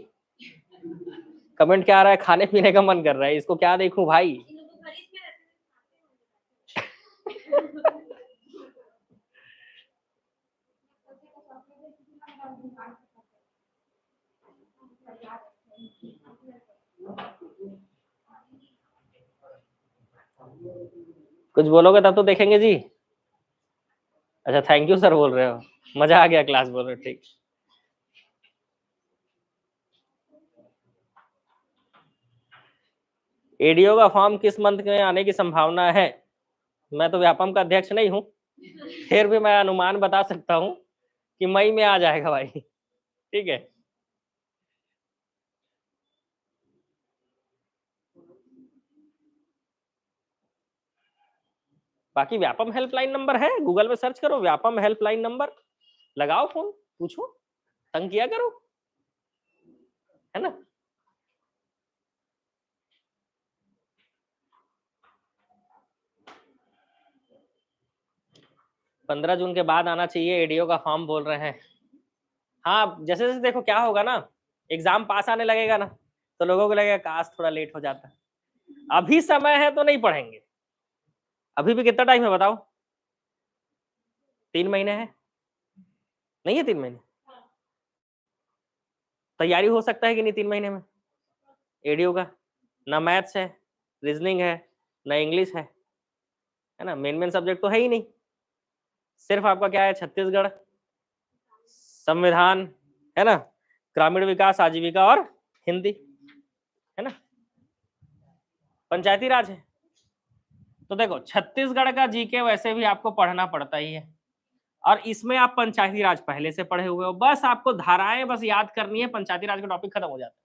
कमेंट क्या आ रहा है? खाने पीने का मन कर रहा है, इसको क्या देखूं भाई? कुछ बोलोगे तब तो देखेंगे जी। अच्छा, थैंक यू सर बोल रहे हो, मजा आ गया क्लास बोल रहे हो, ठीक। एडीओ का फॉर्म किस मंथ में आने की संभावना है? मैं तो व्यापम का अध्यक्ष नहीं हूं, फिर भी मैं अनुमान बता सकता हूं कि मई में आ जाएगा भाई, ठीक है। बाकी व्यापम हेल्पलाइन नंबर है, गूगल में सर्च करो व्यापम हेल्पलाइन नंबर, लगाओ फोन, पूछो, तंग किया करो, है ना। 15 जून के बाद आना चाहिए एडीओ का फॉर्म बोल रहे हैं। हाँ, जैसे जैसे देखो क्या होगा ना, एग्जाम पास आने लगेगा ना, तो लोगों को लगेगा काश थोड़ा लेट हो जाता। अभी समय है तो नहीं पढ़ेंगे। अभी भी कितना टाइम है बताओ? 3 महीने है, नहीं है 3 महीने? तैयारी हो सकता है कि नहीं 3 महीने में एडीओ का? ना मैथ्स है, रीजनिंग है, ना इंग्लिश है ना, मेन सब्जेक्ट तो है ही नहीं। सिर्फ आपका क्या है? छत्तीसगढ़, संविधान, है ना, ग्रामीण विकास, आजीविका और हिंदी, है ना, पंचायती राज है। तो देखो छत्तीसगढ़ का जीके वैसे भी आपको पढ़ना पड़ता ही है, और इसमें आप पंचायती राज पहले से पढ़े हुए हो, बस आपको धाराएं बस याद करनी है, पंचायती राज का टॉपिक खत्म हो जाता है।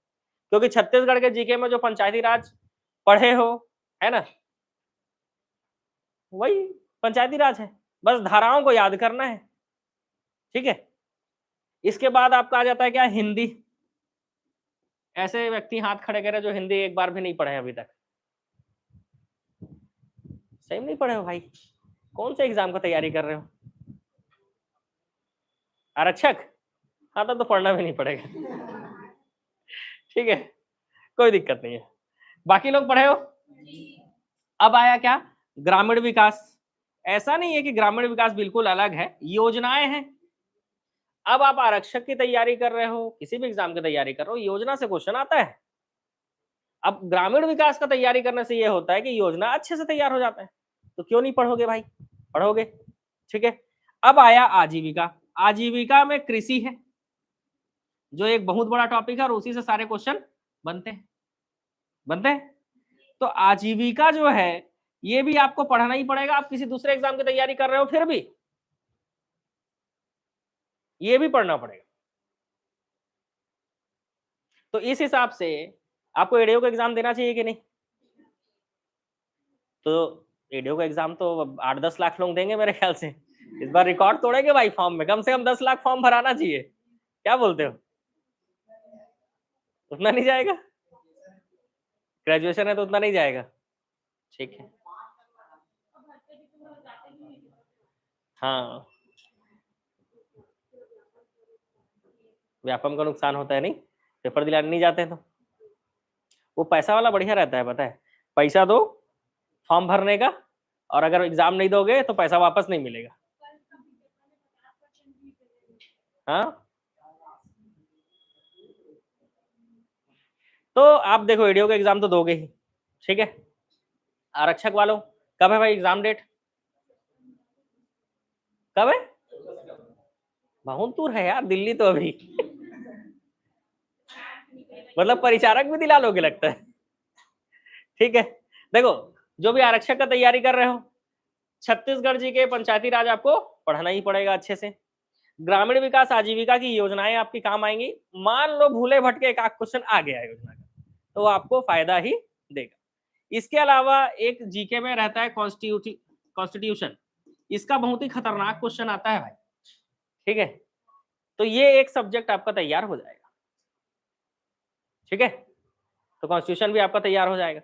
क्योंकि छत्तीसगढ़ के जीके में जो पंचायती राज पढ़े हो, है ना, वही पंचायती राज है, बस धाराओं को याद करना है, ठीक है। इसके बाद आपका आ जाता है क्या? हिंदी। ऐसे व्यक्ति हाथ खड़े करें जो हिंदी एक बार भी नहीं पढ़े अभी तक। सही नहीं पढ़े हो भाई? कौन से एग्जाम का तैयारी कर रहे हो? आरक्षक? हाँ, तब तो पढ़ना भी नहीं पड़ेगा, ठीक है, कोई दिक्कत नहीं है। बाकी लोग पढ़े हो? अब आया क्या? ग्रामीण विकास। ऐसा नहीं है कि ग्रामीण विकास बिल्कुल अलग है, योजनाएं हैं। अब आप आरक्षक की तैयारी कर रहे हो, किसी भी एग्जाम की तैयारी कर रहे हो, योजना से क्वेश्चन आता है। अब ग्रामीण विकास का तैयारी करने से ये होता है कि योजना अच्छे से तैयार हो जाता है, तो क्यों नहीं पढ़ोगे भाई? पढ़ोगे, ठीक है। अब आया आजीविका। आजीविका में कृषि है, जो एक बहुत बड़ा टॉपिक है और उसी से सारे क्वेश्चन बनते हैं। तो आजीविका जो है ये भी आपको पढ़ना ही पड़ेगा, आप किसी दूसरे एग्जाम की तैयारी कर रहे हो फिर भी ये भी पढ़ना पड़ेगा। तो इस हिसाब से आपको एडीओ का एग्जाम देना चाहिए कि नहीं? तो एडीओ का एग्जाम तो 8-10 लाख लोग देंगे मेरे ख्याल से, इस बार रिकॉर्ड तोड़ेंगे भाई, फॉर्म में कम से कम 10 लाख फॉर्म भराना चाहिए, क्या बोलते हो? उतना नहीं जाएगा? ग्रेजुएशन है तो उतना नहीं जाएगा, ठीक है। हाँ, व्यापम का नुकसान होता है नहीं, पेपर दिलाने नहीं जाते तो। वो पैसा वाला बढ़िया रहता है, पता है, पैसा दो फॉर्म भरने का और अगर एग्जाम नहीं दोगे तो पैसा वापस नहीं मिलेगा। हाँ, तो आप देखो ईडीओ का एग्जाम तो दोगे ही, ठीक है। आरक्षक वालों कब है भाई एग्जाम डेट, कब है? बहुत दूर है यार, दिल्ली तो अभी मतलब परिचारक भी दिला लोगे लगता है। ठीक है, देखो जो भी आरक्षक का तैयारी कर रहे हो, छत्तीसगढ़ जी के पंचायती राज आपको पढ़ना ही पड़ेगा अच्छे से। ग्रामीण विकास आजीविका की योजनाएं आपकी काम आएंगी। मान लो भूले भटके एक आध क्वेश्चन आ गया है योजना का, तो वो आपको फायदा ही देगा। इसके अलावा एक जीके में रहता है कॉन्स्टिट्यूशन, इसका बहुत ही खतरनाक क्वेश्चन आता है भाई, ठीक है। तो ये एक सब्जेक्ट आपका तैयार हो जाएगा, ठीक है। तो कॉन्स्टिट्यूशन भी आपका तैयार हो जाएगा।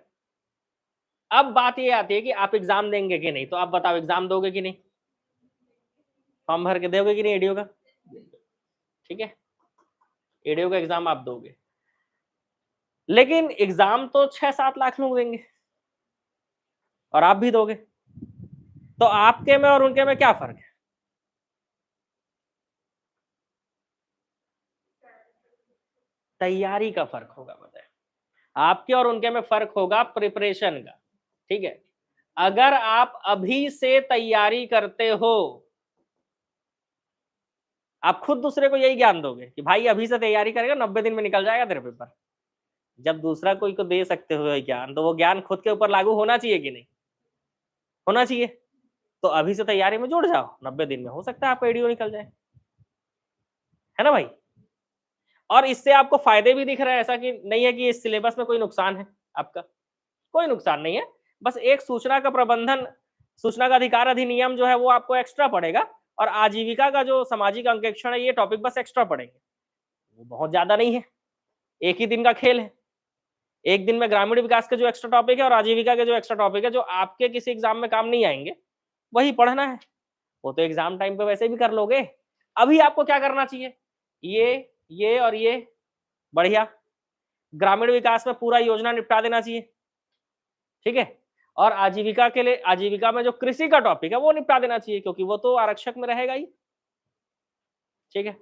अब बात ये आती है कि आप एग्जाम देंगे कि नहीं, तो आप बताओ एग्जाम दोगे कि नहीं, फॉर्म भर के दोगे कि नहीं एडीओ का, ठीक है। एडीओ का एग्जाम आप दोगे, लेकिन एग्जाम तो 6-7 लाख लोग देंगे और आप भी दोगे, तो आपके में और उनके में क्या फर्क है? तैयारी का फर्क होगा, बताए आपके और उनके में फर्क होगा प्रिपरेशन का, ठीक है। अगर आप अभी से तैयारी करते हो, आप खुद दूसरे को यही ज्ञान दोगे कि भाई अभी से तैयारी करेगा 90 दिन में निकल जाएगा तेरा पेपर, जब दूसरा कोई को दे सकते हो ज्ञान, तो वो ज्ञान खुद के ऊपर लागू होना चाहिए कि नहीं, होना चाहिए। तो अभी से तैयारी में जुड़ जाओ, 90 दिन में हो सकता है आपका एडीओ निकल जाए, है ना भाई। और इससे आपको फायदे भी दिख रहे हैं, ऐसा कि नहीं है कि इस सिलेबस में कोई नुकसान है आपका, कोई नुकसान नहीं है। बस एक सूचना का प्रबंधन, सूचना का अधिकार अधिनियम जो है वो आपको एक्स्ट्रा पड़ेगा, और आजीविका का जो सामाजिक अंकेक्षण है ये टॉपिक बस एक्स्ट्रा पड़ेंगे, वो बहुत ज्यादा नहीं है, एक ही दिन का खेल है। एक दिन में ग्रामीण विकास के जो एक्स्ट्रा टॉपिक है और आजीविका के जो एक्स्ट्रा टॉपिक है, जो आपके किसी एग्जाम में काम नहीं आएंगे, वही पढ़ना है। वो तो एग्जाम टाइम पे वैसे भी कर लोगे। अभी आपको क्या करना चाहिए, ये और ये बढ़िया, ग्रामीण विकास में पूरा योजना निपटा देना चाहिए, ठीक है। और आजीविका के लिए, आजीविका में जो कृषि का टॉपिक है वो निपटा देना चाहिए, क्योंकि वो तो आरक्षक में रहेगा ही, ठीक है।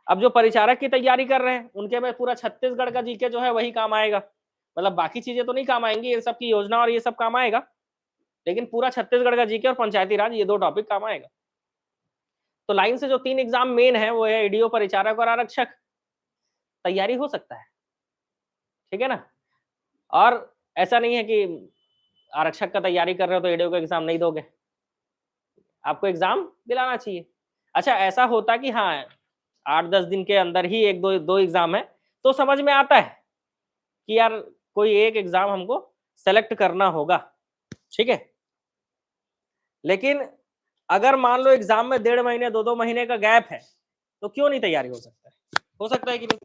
अब जो परिचारक की तैयारी कर रहे हैं उनके में पूरा छत्तीसगढ़ का जीके जो है वही काम आएगा, मतलब बाकी चीजें तो नहीं काम आएंगी, ये सब की योजना और ये सब काम आएगा, लेकिन पूरा छत्तीसगढ़ का जीके और पंचायती राज ये दो टॉपिक काम आएगा। तो लाइन से जो 3 एग्जाम मेन है वो है एडीओ, परिचारक और आरक्षक, तैयारी हो सकता है, ठीक है ना। और ऐसा नहीं है कि आरक्षक का तैयारी कर रहे हो तो एडीओ का एग्जाम नहीं दोगे, आपको एग्जाम दिलाना चाहिए। अच्छा ऐसा होता कि हाँ 8-10 दिन के अंदर ही एक दो एग्जाम है, तो समझ में आता है कि यार कोई एक एग्जाम हमको सेलेक्ट करना होगा, ठीक है। लेकिन अगर मान लो एग्जाम में 1.5 महीने 2-2 महीने का गैप है, तो क्यों नहीं तैयारी हो सकता है, हो सकता है कि नहीं।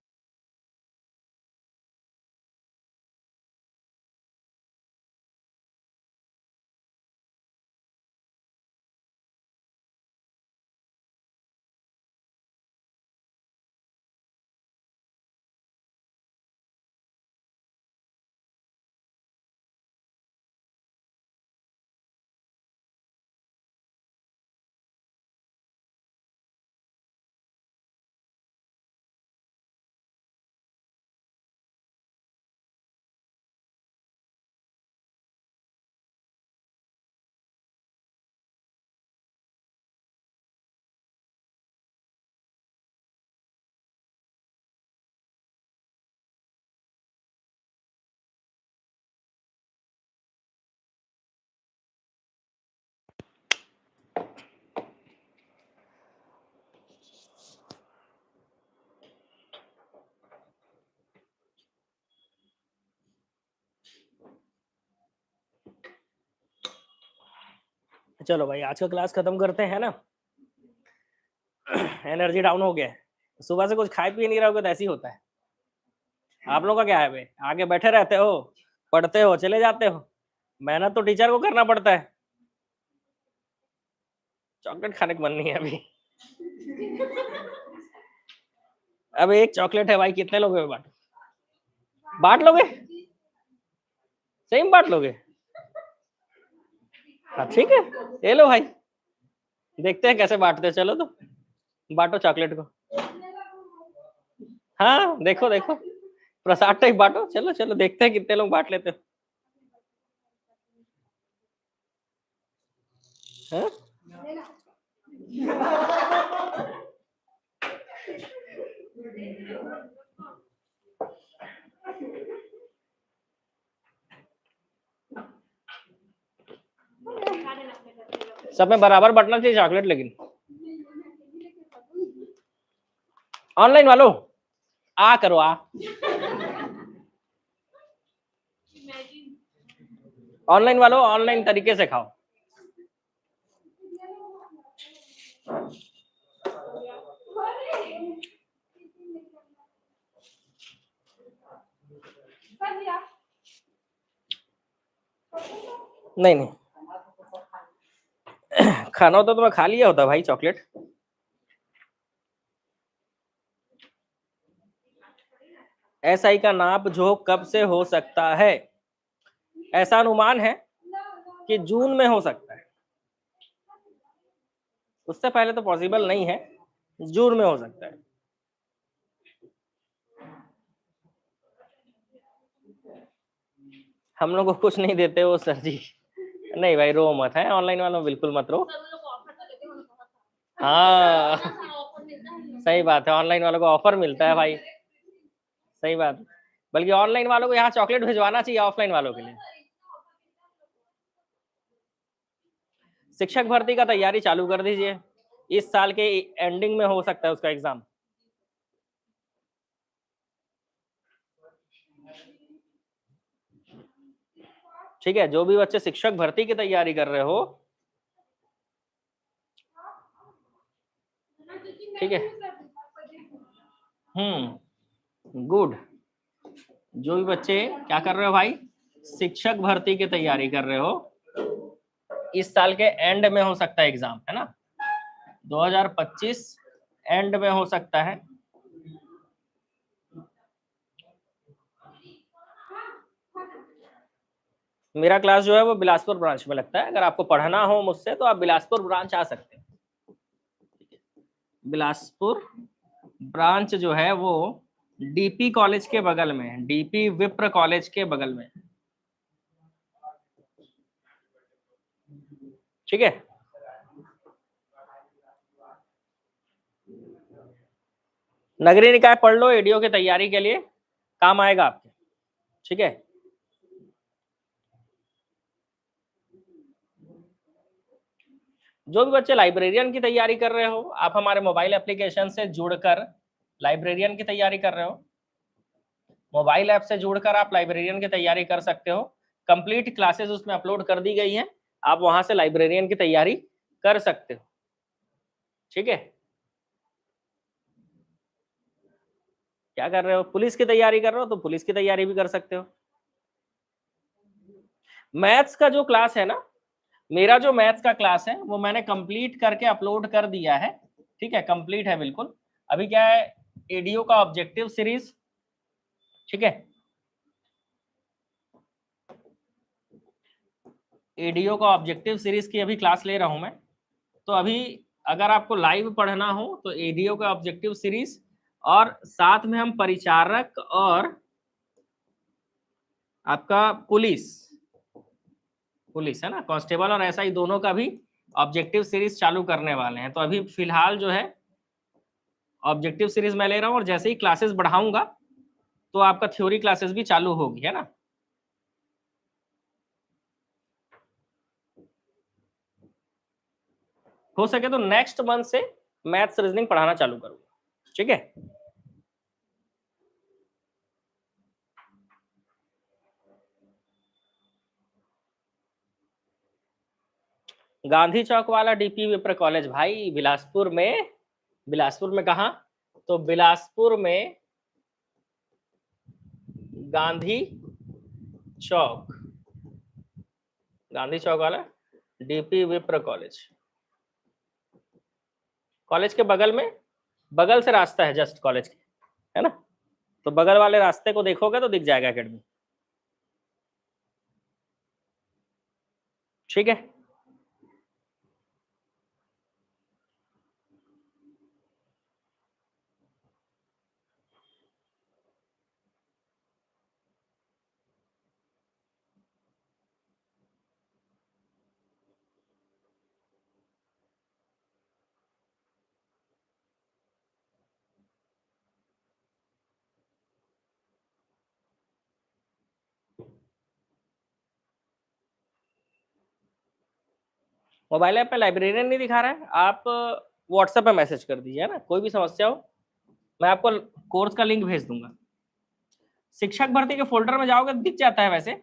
चलो भाई आज का क्लास खत्म करते हैं ना, एनर्जी डाउन हो गया है, सुबह से कुछ खाए पिए नहीं रहोगे तो ऐसे ही होता है। आप लोगों का क्या है भाई, आगे बैठे रहते हो, पढ़ते हो, चले जाते हो, मेहनत तो टीचर को करना पड़ता है। चॉकलेट खाने का मन नहीं है अभी। अब एक चॉकलेट है भाई, कितने लोग बांट बांट लोगे, सही में बांट लोगे? हाँ ठीक है, ये लो भाई, देखते हैं कैसे बांटते हैं। चलो तो बांटो चॉकलेट को। हाँ देखो देखो, प्रसाद टाइप बांटो। चलो चलो देखते हैं कितने लोग बांट लेते हो। हाँ? सब में बराबर बांटना चाहिए चॉकलेट, लेकिन ऑनलाइन वालों आ करो आ, ऑनलाइन वालों ऑनलाइन तरीके से खाओ। नहीं नहीं, खाना होता तो मैं खा लिया होता भाई चॉकलेट। एसआई का नाप जो कब से हो सकता है? ऐसा अनुमान है कि जून में हो सकता है, उससे पहले तो पॉसिबल नहीं है, जून में हो सकता है। हम लोग को कुछ नहीं देते वो सर जी। नहीं भाई रो मत है, ऑनलाइन वालों बिल्कुल मत रो। हाँ सही बात है, ऑनलाइन वालों को ऑफर मिलता है भाई, सही बात। बल्कि ऑनलाइन वालों को यहाँ चॉकलेट भिजवाना चाहिए ऑफलाइन वालों के लिए। शिक्षक भर्ती का तैयारी चालू कर दीजिए, इस साल के एंडिंग में हो सकता है उसका एग्जाम। ठीक है, जो भी बच्चे शिक्षक भर्ती की तैयारी कर रहे हो, ठीक है, गुड। जो भी बच्चे क्या कर रहे हो भाई, शिक्षक भर्ती की तैयारी कर रहे हो, इस साल के एंड में हो सकता है एग्जाम, है ना, 2025 एंड में हो सकता है। मेरा क्लास जो है वो बिलासपुर ब्रांच में लगता है, अगर आपको पढ़ना हो मुझसे तो आप बिलासपुर ब्रांच आ सकते हैं। बिलासपुर ब्रांच जो है वो डीपी कॉलेज के बगल में है, डीपी विप्र कॉलेज के बगल में, ठीक है। नगरीय निकाय पढ़ लो, एडीओ की तैयारी के लिए काम आएगा आपके, ठीक है। जो भी बच्चे लाइब्रेरियन की तैयारी कर रहे हो, आप हमारे मोबाइल एप्लीकेशन से जुड़कर लाइब्रेरियन की तैयारी कर रहे हो, मोबाइल ऐप से जुड़कर आप लाइब्रेरियन की तैयारी कर सकते हो। कंप्लीट क्लासेस उसमें अपलोड कर दी गई हैं, आप वहां से लाइब्रेरियन की तैयारी कर सकते हो, ठीक है। क्या कर रहे हो, पुलिस की तैयारी कर रहे हो तो पुलिस की तैयारी भी कर सकते हो। मैथ्स का जो क्लास है ना, मेरा जो मैथ्स का क्लास है वो मैंने कंप्लीट करके अपलोड कर दिया है, ठीक है, कंप्लीट है बिल्कुल। अभी क्या है, एडीओ का ऑब्जेक्टिव सीरीज, ठीक है, एडीओ का ऑब्जेक्टिव सीरीज की अभी क्लास ले रहा हूं मैं। तो अभी अगर आपको लाइव पढ़ना हो तो एडीओ का ऑब्जेक्टिव सीरीज, और साथ में हम परिचारक और आपका पुलिस, पुलिस है ना, कांस्टेबल और एसआई दोनों का भी ऑब्जेक्टिव सीरीज चालू करने वाले हैं। तो अभी फिलहाल जो है ऑब्जेक्टिव सीरीज मैं ले रहा हूँ, और जैसे ही क्लासेस बढ़ाऊंगा तो आपका थ्योरी क्लासेस भी चालू होगी, है ना। हो सके तो नेक्स्ट मंथ से मैथ्स रीजनिंग पढ़ाना चालू करूंगा, ठीक है। गांधी चौक वाला डीपी विप्र कॉलेज भाई बिलासपुर में, बिलासपुर में कहा, तो बिलासपुर में गांधी चौक, गांधी चौक वाला डीपी विप्र कॉलेज, कॉलेज के बगल में, बगल से रास्ता है जस्ट कॉलेज के, है ना, तो बगल वाले रास्ते को देखोगे तो दिख जाएगा एकेडमी, ठीक है। मोबाइल ऐप में लाइब्रेरियन नहीं दिखा रहा है, आप व्हाट्सएप पे मैसेज कर दीजिए, है ना। कोई भी समस्या हो मैं आपको कोर्स का लिंक भेज दूंगा। शिक्षक भर्ती के फोल्डर में जाओगे दिख जाता है वैसे,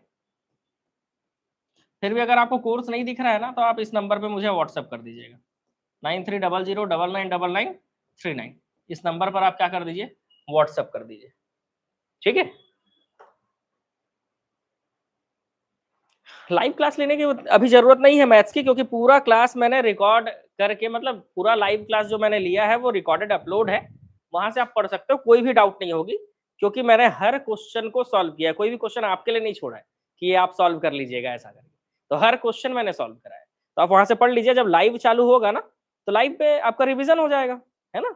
फिर भी अगर आपको कोर्स नहीं दिख रहा है ना तो आप इस नंबर पे मुझे व्हाट्सएप कर दीजिएगा, 9300999939। इस नंबर पर आप क्या कर दीजिए, व्हाट्सएप कर दीजिए, ठीक है। लाइव क्लास लेने की अभी जरूरत नहीं है मैथ्स की, क्योंकि पूरा क्लास मैंने रिकॉर्ड करके, मतलब पूरा लाइव क्लास जो मैंने लिया है वो रिकॉर्डेड अपलोड है, वहां से आप पढ़ सकते हो, कोई भी डाउट नहीं होगी, क्योंकि मैंने हर क्वेश्चन को सॉल्व किया, कोई भी क्वेश्चन आपके लिए नहीं छोड़ा है कि ये आप सॉल्व कर लीजिएगा ऐसा करके, तो हर क्वेश्चन मैंने सॉल्व करा है। तो आप वहां से पढ़ लीजिए, जब लाइव चालू होगा ना तो लाइव पे आपका रिविजन हो जाएगा, है ना।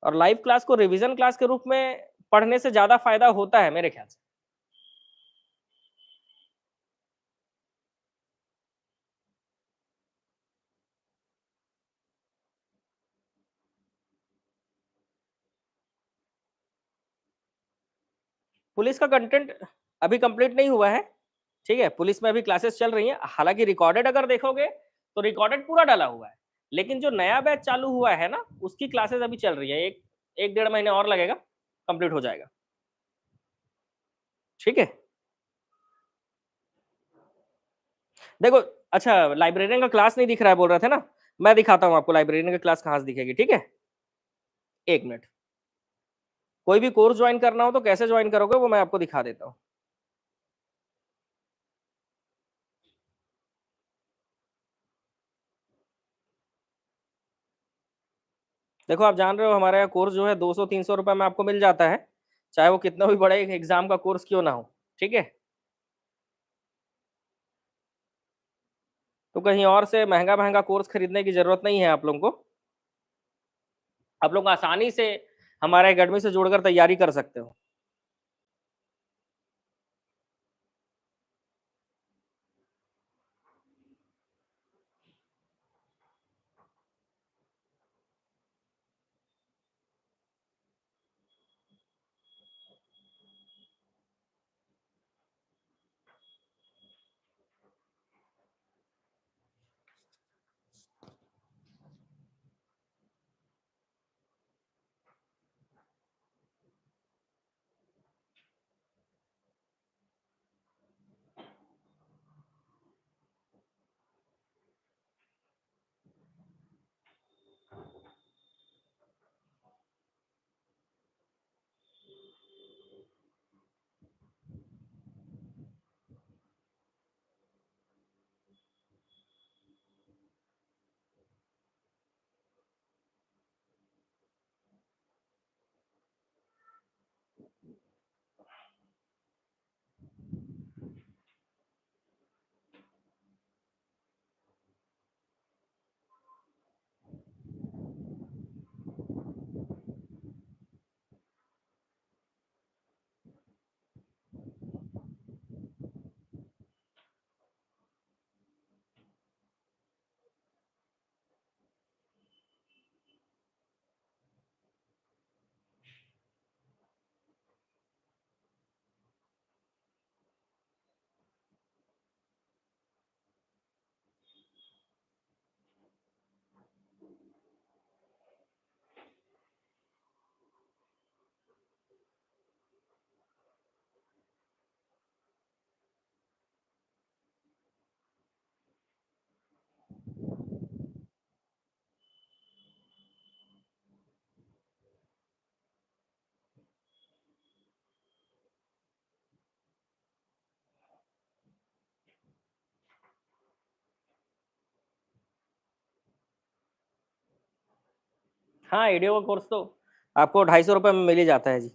और लाइव क्लास को रिविजन क्लास के रूप में पढ़ने से ज्यादा फायदा होता है मेरे ख्याल से। पुलिस का कंटेंट अभी कंप्लीट नहीं हुआ है, ठीक है। पुलिस में अभी क्लासेस चल रही हैं, हालांकि रिकॉर्डेड अगर देखोगे तो रिकॉर्डेड पूरा डाला हुआ है, लेकिन जो नया बैच चालू हुआ है ना उसकी क्लासेस अभी चल रही है, एक एक डेढ़ महीने और लगेगा, कंप्लीट हो जाएगा, ठीक है। देखो, अच्छा लाइब्रेरियन का क्लास नहीं दिख रहा है बोल रहे थे ना, मैं दिखाता हूँ आपको लाइब्रेरियन का क्लास कहाँ से दिखेगी, ठीक है। एक मिनट, कोई भी कोर्स ज्वाइन करना हो तो कैसे ज्वाइन करोगे वो मैं आपको दिखा देता हूँ। देखो, आप जान रहे हो हमारे यहाँ कोर्स जो है 200-300 रुपए में आपको मिल जाता है, चाहे वो कितना भी बड़े एग्जाम का कोर्स क्यों ना हो, ठीक है। तो कहीं और से महंगा महंगा कोर्स खरीदने की जरूरत नहीं है आप लोगों को, आप लोग आसानी से हमारे एकेडमी से जुड़कर तैयारी कर सकते हो। हाँ, ईडीओ का कोर्स तो आपको 250 रुपये में मिल ही जाता है जी।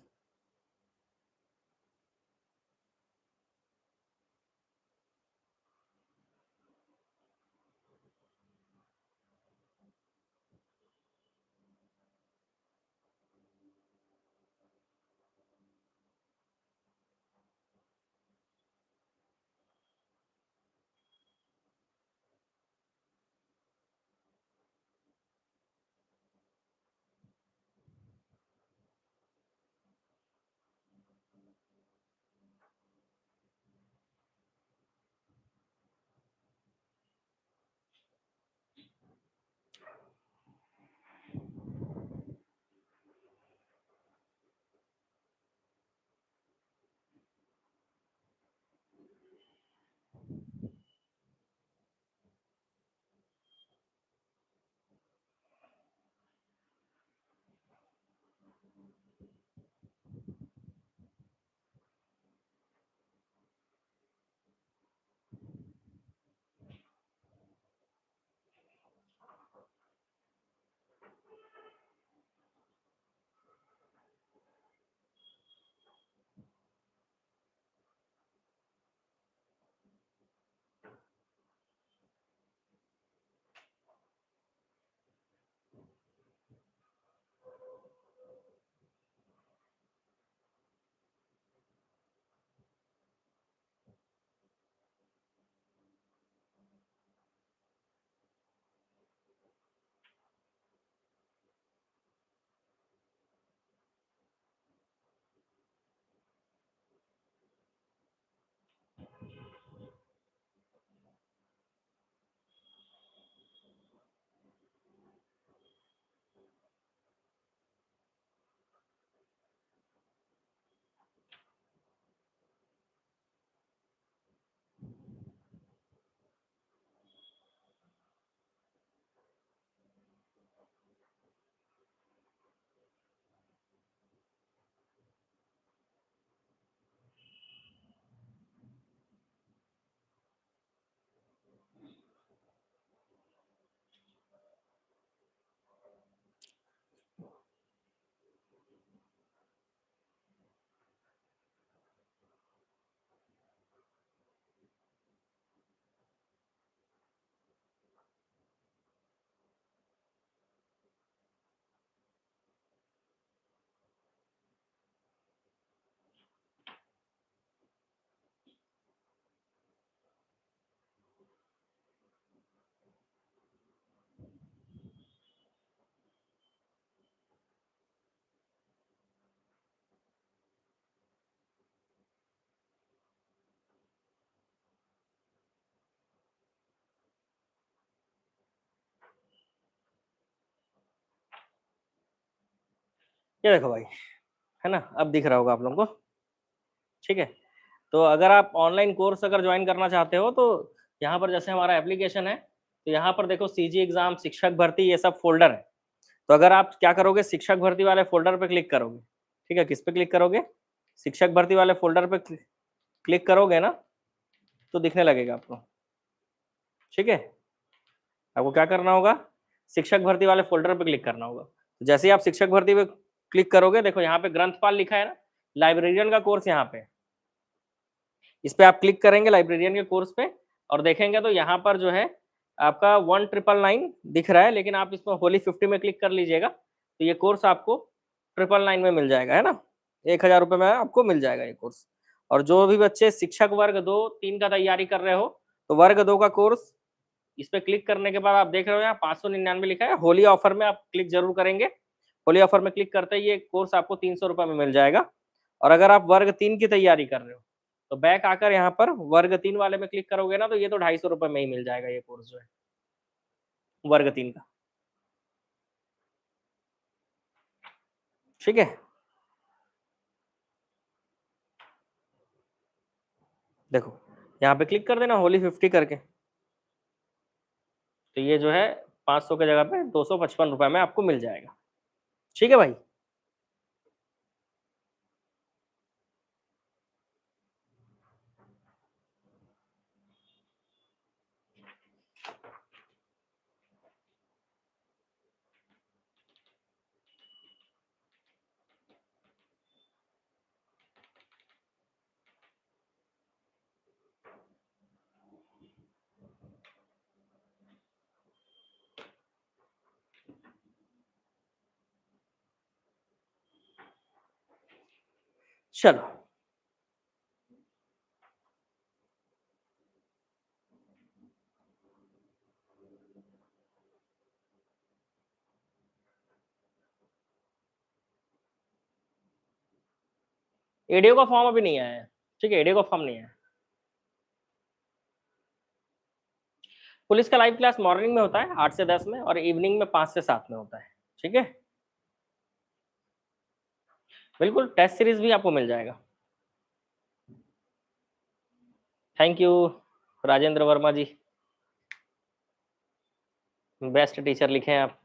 ये देखो भाई, है ना, अब दिख रहा होगा आप लोगों को, ठीक है। तो अगर आप ऑनलाइन कोर्स अगर ज्वाइन करना चाहते हो तो यहाँ पर जैसे हमारा एप्लीकेशन है, तो यहाँ पर देखो सीजी एग्जाम, शिक्षक भर्ती, ये सब फोल्डर है। तो अगर आप क्या करोगे, शिक्षक भर्ती वाले फोल्डर पे क्लिक करोगे, ठीक है। किस पे क्लिक करोगे, शिक्षक भर्ती वाले फोल्डर पे क्लिक करोगे ना, तो दिखने लगेगा आपको, ठीक है। आपको क्या करना होगा, शिक्षक भर्ती वाले फोल्डर पे क्लिक करना होगा। तो जैसे ही आप शिक्षक भर्ती पे क्लिक करोगे, देखो यहाँ पे ग्रंथपाल लिखा है ना, लाइब्रेरियन का कोर्स यहाँ पे, इस पे आप क्लिक करेंगे लाइब्रेरियन के कोर्स पे, और देखेंगे तो यहाँ पर जो है आपका 1999 दिख रहा है, लेकिन आप इसमें होली 50 में क्लिक कर लीजिएगा, तो ये कोर्स आपको 999 में मिल जाएगा, है ना। 1000 रुपये में आपको मिल जाएगा ये कोर्स। और जो भी बच्चे शिक्षक वर्ग 2-3 का तैयारी कर रहे हो, तो वर्ग 2 का कोर्स, इस पे क्लिक करने के बाद आप देख रहे हो यहाँ 599 लिखा है, होली ऑफर में आप क्लिक जरूर करेंगे। होली ऑफर में क्लिक करते ही ये कोर्स आपको 300 रुपये में मिल जाएगा। और अगर आप वर्ग 3 की तैयारी कर रहे हो, तो बैक आकर यहाँ पर वर्ग 3 वाले में क्लिक करोगे ना, तो ये तो 250 रुपये में ही मिल जाएगा ये कोर्स जो है वर्ग 3 का, ठीक है। देखो यहाँ पे क्लिक कर देना होली 50 करके, तो ये जो है 500 के जगह पे 255 रुपये में आपको मिल जाएगा, ठीक है भाई। चलो, एडीओ का फॉर्म अभी नहीं आया है, ठीक है, एडीओ का फॉर्म नहीं आया। पुलिस का लाइव क्लास मॉर्निंग में होता है 8 से 10 में, और इवनिंग में 5 से 7 में होता है, ठीक है। बिल्कुल, टेस्ट सीरीज भी आपको मिल जाएगा। Thank you Rajendra Verma ji, best teacher लिखे हैं आप।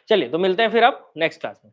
चलिए, तो मिलते हैं फिर अब नेक्स्ट क्लास में।